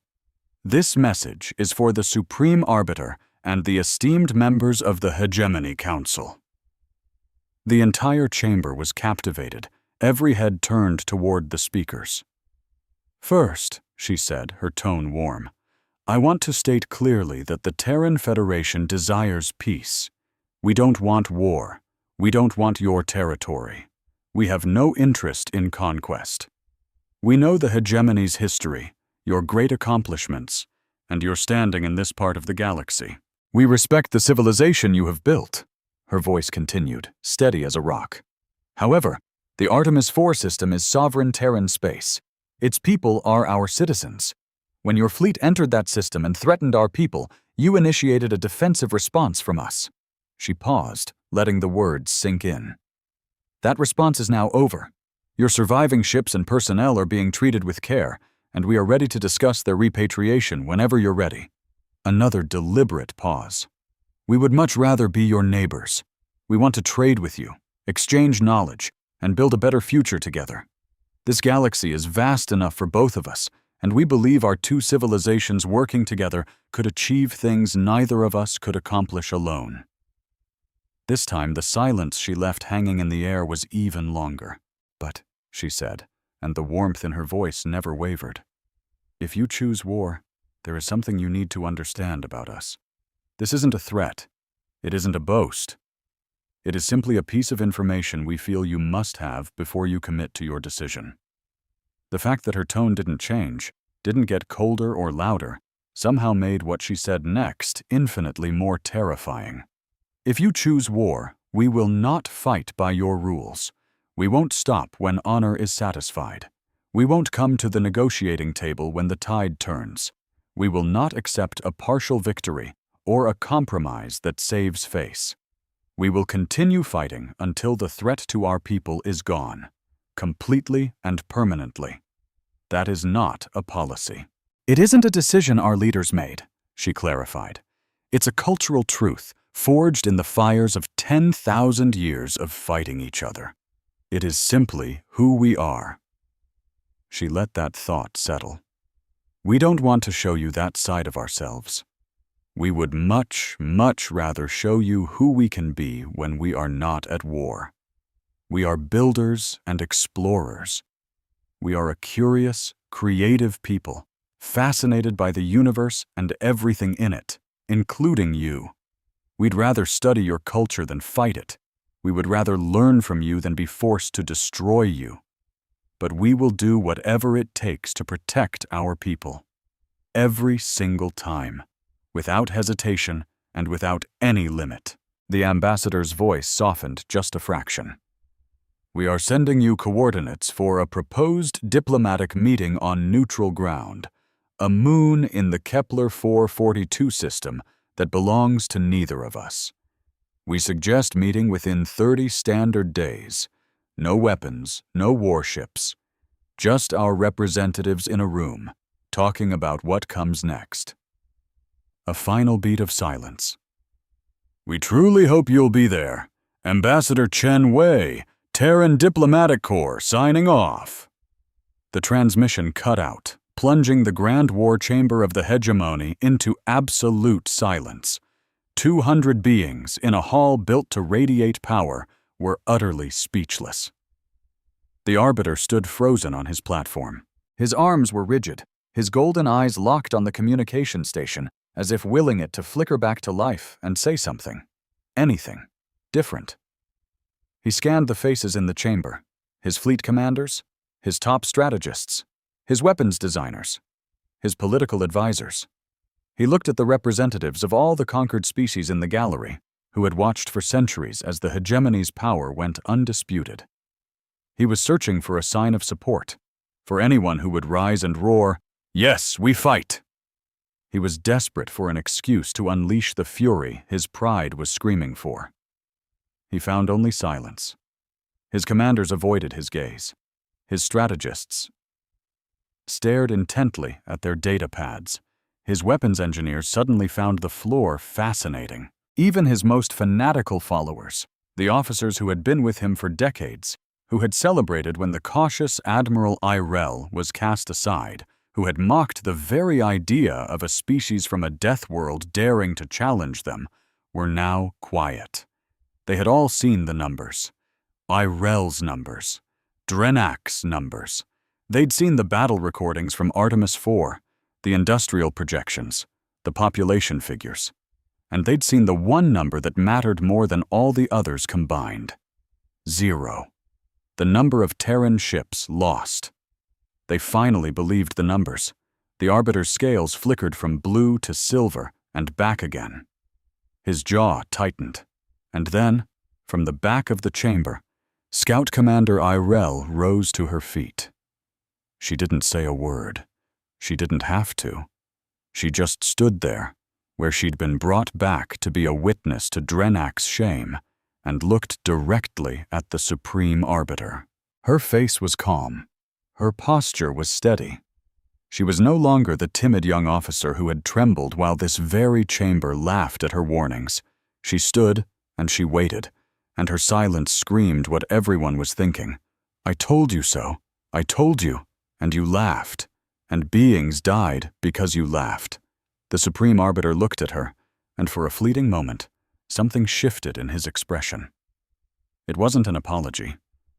"This message is for the Supreme Arbiter and the esteemed members of the Hegemony Council." The entire chamber was captivated, every head turned toward the speakers. "First," she said, her tone warm, "I want to state clearly that the Terran Federation desires peace. We don't want war. We don't want your territory. We have no interest in conquest. We know the hegemony's history, your great accomplishments, and your standing in this part of the galaxy. We respect the civilization you have built," her voice continued, steady as a rock. "However, the Artemis IV system is sovereign Terran space. Its people are our citizens. When your fleet entered that system and threatened our people, you initiated a defensive response from us." She paused, letting the words sink in. "That response is now over. Your surviving ships and personnel are being treated with care, and we are ready to discuss their repatriation whenever you're ready." Another deliberate pause. "We would much rather be your neighbors. We want to trade with you, exchange knowledge, and build a better future together. This galaxy is vast enough for both of us, and we believe our two civilizations working together could achieve things neither of us could accomplish alone." This time, the silence she left hanging in the air was even longer. "But," she said, and the warmth in her voice never wavered, "if you choose war, there is something you need to understand about us. This isn't a threat. It isn't a boast. It is simply a piece of information we feel you must have before you commit to your decision." The fact that her tone didn't change, didn't get colder or louder, somehow made what she said next infinitely more terrifying. "If you choose war, we will not fight by your rules. We won't stop when honor is satisfied. We won't come to the negotiating table when the tide turns. We will not accept a partial victory or a compromise that saves face. We will continue fighting until the threat to our people is gone, completely and permanently. That is not a policy." "It isn't a decision our leaders made," she clarified. "It's a cultural truth forged in the fires of 10,000 years of fighting each other. It is simply who we are." She let that thought settle. "We don't want to show you that side of ourselves. We would much, much rather show you who we can be when we are not at war. We are builders and explorers. We are a curious, creative people, fascinated by the universe and everything in it, including you. We'd rather study your culture than fight it. We would rather learn from you than be forced to destroy you. But we will do whatever it takes to protect our people. Every single time, without hesitation and without any limit." The ambassador's voice softened just a fraction. "We are sending you coordinates for a proposed diplomatic meeting on neutral ground, a moon in the Kepler 442 system that belongs to neither of us. We suggest meeting within 30 standard days. No weapons, no warships. Just our representatives in a room, talking about what comes next." A final beat of silence. "We truly hope you'll be there. Ambassador Chen Wei, Terran Diplomatic Corps, signing off." The transmission cut out, plunging the grand war chamber of the hegemony into absolute silence. 200 beings in a hall built to radiate power were utterly speechless. The arbiter stood frozen on his platform. His arms were rigid, his golden eyes locked on the communication station, as if willing it to flicker back to life and say something. Anything. Different. He scanned the faces in the chamber, his fleet commanders, his top strategists, his weapons designers, his political advisors. He looked at the representatives of all the conquered species in the gallery, who had watched for centuries as the hegemony's power went undisputed. He was searching for a sign of support, for anyone who would rise and roar, "Yes, we fight!" He was desperate for an excuse to unleash the fury his pride was screaming for. He found only silence. His commanders avoided his gaze. His strategists stared intently at their data pads. His weapons engineers suddenly found the floor fascinating. Even his most fanatical followers, the officers who had been with him for decades, who had celebrated when the cautious Admiral Irel was cast aside, who had mocked the very idea of a species from a death world daring to challenge them, were now quiet. They had all seen the numbers. Irel's numbers. Drenak's numbers. They'd seen the battle recordings from Artemis IV, the industrial projections, the population figures. And they'd seen the one number that mattered more than all the others combined. 0. The number of Terran ships lost. They finally believed the numbers. The Arbiter's scales flickered from blue to silver and back again. His jaw tightened. And then, from the back of the chamber, Scout Commander Irel rose to her feet. She didn't say a word. She didn't have to. She just stood there, where she'd been brought back to be a witness to Drenak's shame, and looked directly at the Supreme Arbiter. Her face was calm. Her posture was steady. She was no longer the timid young officer who had trembled while this very chamber laughed at her warnings. She stood and she waited, and her silence screamed what everyone was thinking. I told you so. I told you. And you laughed. And beings died because you laughed. The Supreme Arbiter looked at her, and for a fleeting moment, something shifted in his expression. It wasn't an apology.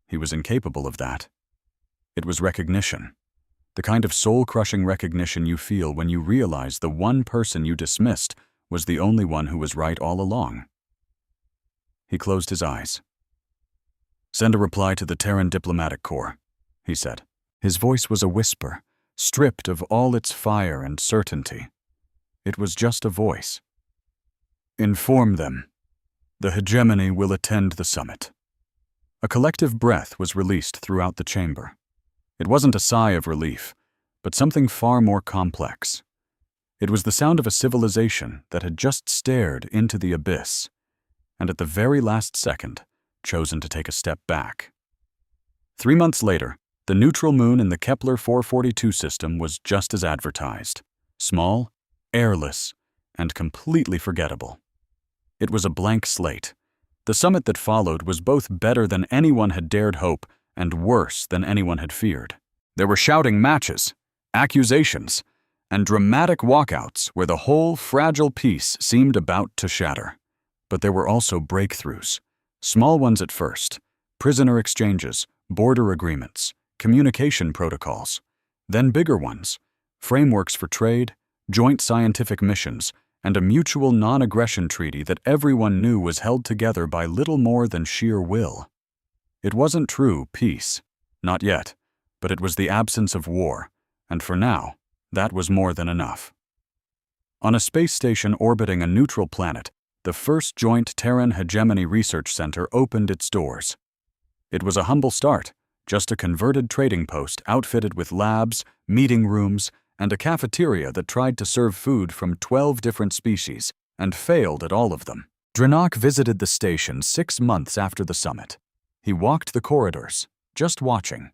He was incapable of that. It was recognition. The kind of soul-crushing recognition you feel when you realize the one person you dismissed was the only one who was right all along. He closed his eyes. Send a reply to the Terran Diplomatic Corps, he said. His voice was a whisper, stripped of all its fire and certainty. It was just a voice. Inform them. The hegemony will attend the summit. A collective breath was released throughout the chamber. It wasn't a sigh of relief, but something far more complex. It was the sound of a civilization that had just stared into the abyss, and at the very last second, chosen to take a step back. 3 months later, the neutral moon in the Kepler 442 system was just as advertised. Small, airless, and completely forgettable. It was a blank slate. The summit that followed was both better than anyone had dared hope and worse than anyone had feared. There were shouting matches, accusations, and dramatic walkouts where the whole fragile peace seemed about to shatter. But there were also breakthroughs, small ones at first, prisoner exchanges, border agreements, communication protocols, then bigger ones, frameworks for trade, joint scientific missions, and a mutual non-aggression treaty that everyone knew was held together by little more than sheer will. It wasn't true peace, not yet, but it was the absence of war, and for now, that was more than enough. On a space station orbiting a neutral planet, the first joint Terran Hegemony Research Center opened its doors. It was a humble start, just a converted trading post outfitted with labs, meeting rooms, and a cafeteria that tried to serve food from 12 different species and failed at all of them. Drenak visited the station 6 months after the summit. He walked the corridors, just watching.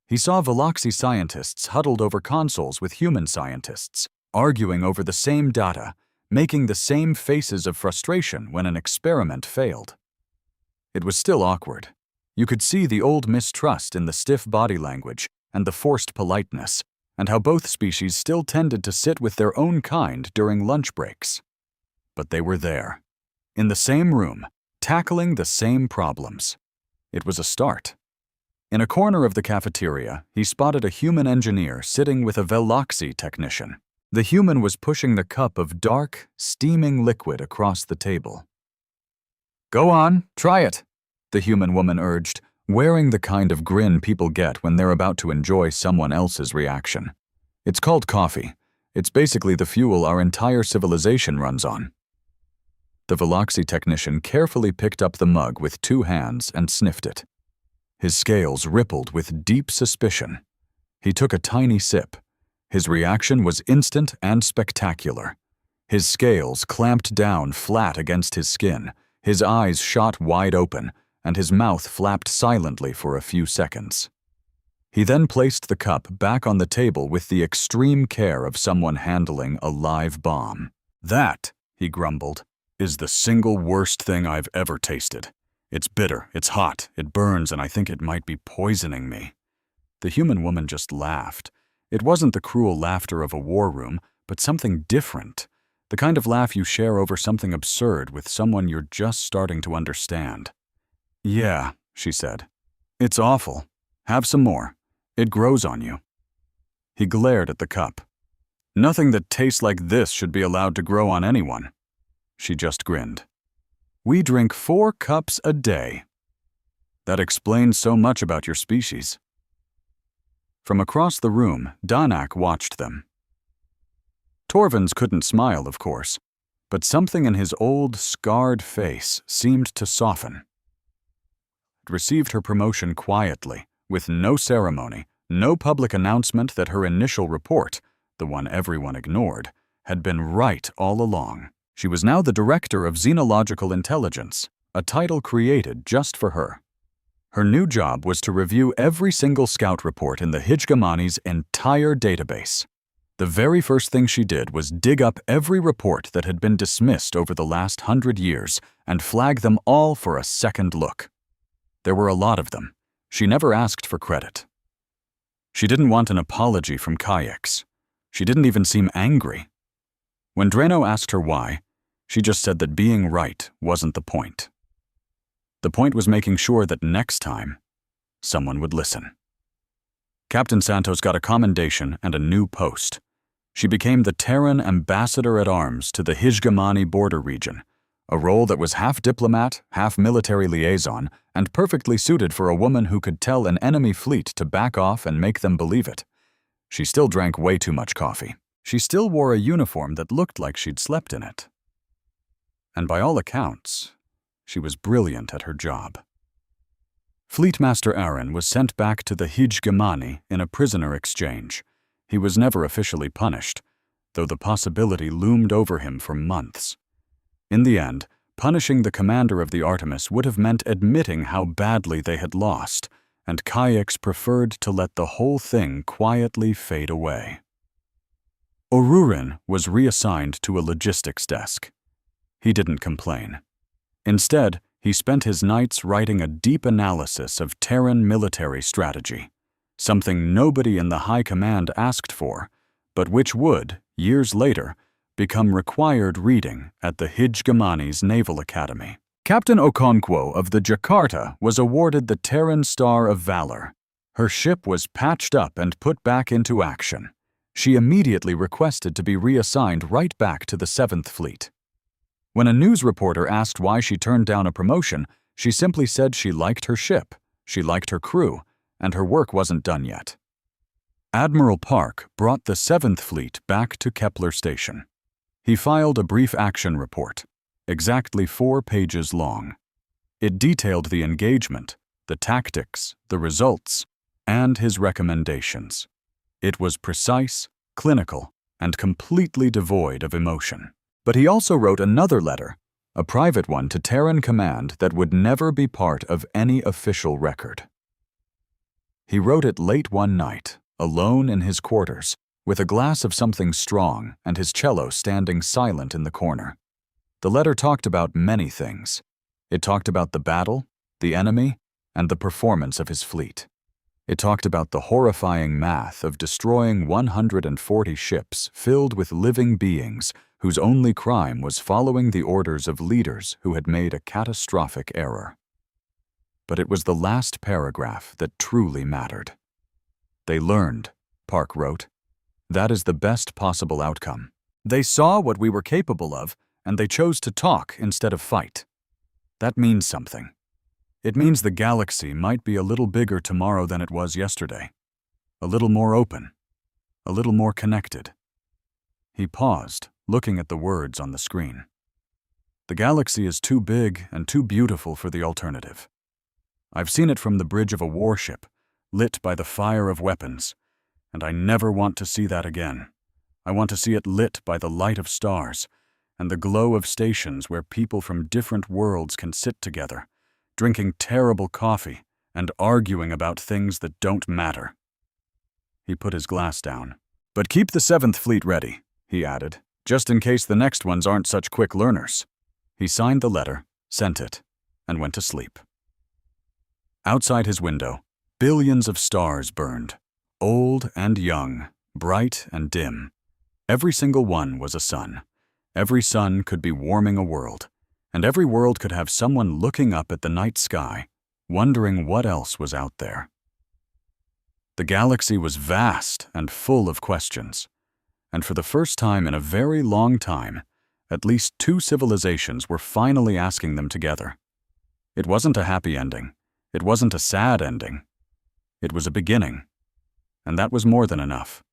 He saw Veloxi scientists huddled over consoles with human scientists, arguing over the same data, making the same faces of frustration when an experiment failed. It was still awkward. You could see the old mistrust in the stiff body language and the forced politeness, and how both species still tended to sit with their own kind during lunch breaks. But they were there, in the same room, tackling the same problems. It was a start. In a corner of the cafeteria, he spotted a human engineer sitting with a Veloxi technician. The human was pushing the cup of dark, steaming liquid across the table. Go on, try it, the human woman urged, wearing the kind of grin people get when they're about to enjoy someone else's reaction. It's called coffee. It's basically the fuel our entire civilization runs on. The Veloxi technician carefully picked up the mug with 2 hands and sniffed it. His scales rippled with deep suspicion. He took a tiny sip. His reaction was instant and spectacular. His scales clamped down flat against his skin, his eyes shot wide open, and his mouth flapped silently for a few seconds. He then placed the cup back on the table with the extreme care of someone handling a live bomb. That, he grumbled, is the single worst thing I've ever tasted. It's bitter, it's hot, it burns, and I think it might be poisoning me. The human woman just laughed. It wasn't the cruel laughter of a war room, but something different. The kind of laugh you share over something absurd with someone you're just starting to understand. Yeah, she said. It's awful. Have some more. It grows on you. He glared at the cup. Nothing that tastes like this should be allowed to grow on anyone. She just grinned. We drink 4 cups a day. That explains so much about your species. From across the room, Danak watched them. Torvins couldn't smile, of course, but something in his old, scarred face seemed to soften. Received her promotion quietly, with no ceremony, no public announcement that her initial report, the one everyone ignored, had been right all along. She was now the Director of Xenological Intelligence, a title created just for her. Her new job was to review every single scout report in the Hijgamani's entire database. The very first thing she did was dig up every report that had been dismissed over the last 100 years and flag them all for a second look. There were a lot of them. She never asked for credit. She didn't want an apology from Kayaks. She didn't even seem angry. When Drano asked her why, she just said that being right wasn't the point. The point was making sure that next time, someone would listen. Captain Santos got a commendation and a new post. She became the Terran Ambassador-at-Arms to the Hijgamani border region, a role that was half diplomat, half military liaison, and perfectly suited for a woman who could tell an enemy fleet to back off and make them believe it. She still drank way too much coffee. She still wore a uniform that looked like she'd slept in it. And by all accounts, she was brilliant at her job. Fleetmaster Aaron was sent back to the Hijgamani in a prisoner exchange. He was never officially punished, though the possibility loomed over him for months. In the end, punishing the commander of the Artemis would have meant admitting how badly they had lost, and Kayaks preferred to let the whole thing quietly fade away. Orurin was reassigned to a logistics desk. He didn't complain. Instead, he spent his nights writing a deep analysis of Terran military strategy, something nobody in the high command asked for, but which would, years later, become required reading at the Hijgamani's Naval Academy. Captain Okonkwo of the Jakarta was awarded the Terran Star of Valor. Her ship was patched up and put back into action. She immediately requested to be reassigned right back to the 7th Fleet. When a news reporter asked why she turned down a promotion, she simply said she liked her ship, she liked her crew, and her work wasn't done yet. Admiral Park brought the 7th Fleet back to Kepler Station. He filed a brief action report, exactly 4 pages long. It detailed the engagement, the tactics, the results, and his recommendations. It was precise, clinical, and completely devoid of emotion. But he also wrote another letter, a private one to Terran Command that would never be part of any official record. He wrote it late one night, alone in his quarters, with a glass of something strong and his cello standing silent in the corner. The letter talked about many things. It talked about the battle, the enemy, and the performance of his fleet. It talked about the horrifying math of destroying 140 ships filled with living beings whose only crime was following the orders of leaders who had made a catastrophic error. But it was the last paragraph that truly mattered. They learned, Park wrote. That is the best possible outcome. They saw what we were capable of, and they chose to talk instead of fight. That means something. It means the galaxy might be a little bigger tomorrow than it was yesterday. A little more open. A little more connected. He paused, looking at the words on the screen. The galaxy is too big and too beautiful for the alternative. I've seen it from the bridge of a warship, lit by the fire of weapons, and I never want to see that again. I want to see it lit by the light of stars and the glow of stations where people from different worlds can sit together, drinking terrible coffee and arguing about things that don't matter. He put his glass down. But keep the 7th Fleet ready, he added, just in case the next ones aren't such quick learners. He signed the letter, sent it, and went to sleep. Outside his window, billions of stars burned, old and young, bright and dim. Every single one was a sun. Every sun could be warming a world, and every world could have someone looking up at the night sky, wondering what else was out there. The galaxy was vast and full of questions, and for the first time in a very long time, at least 2 civilizations were finally asking them together. It wasn't a happy ending. It wasn't a sad ending. It was a beginning. and that was more than enough.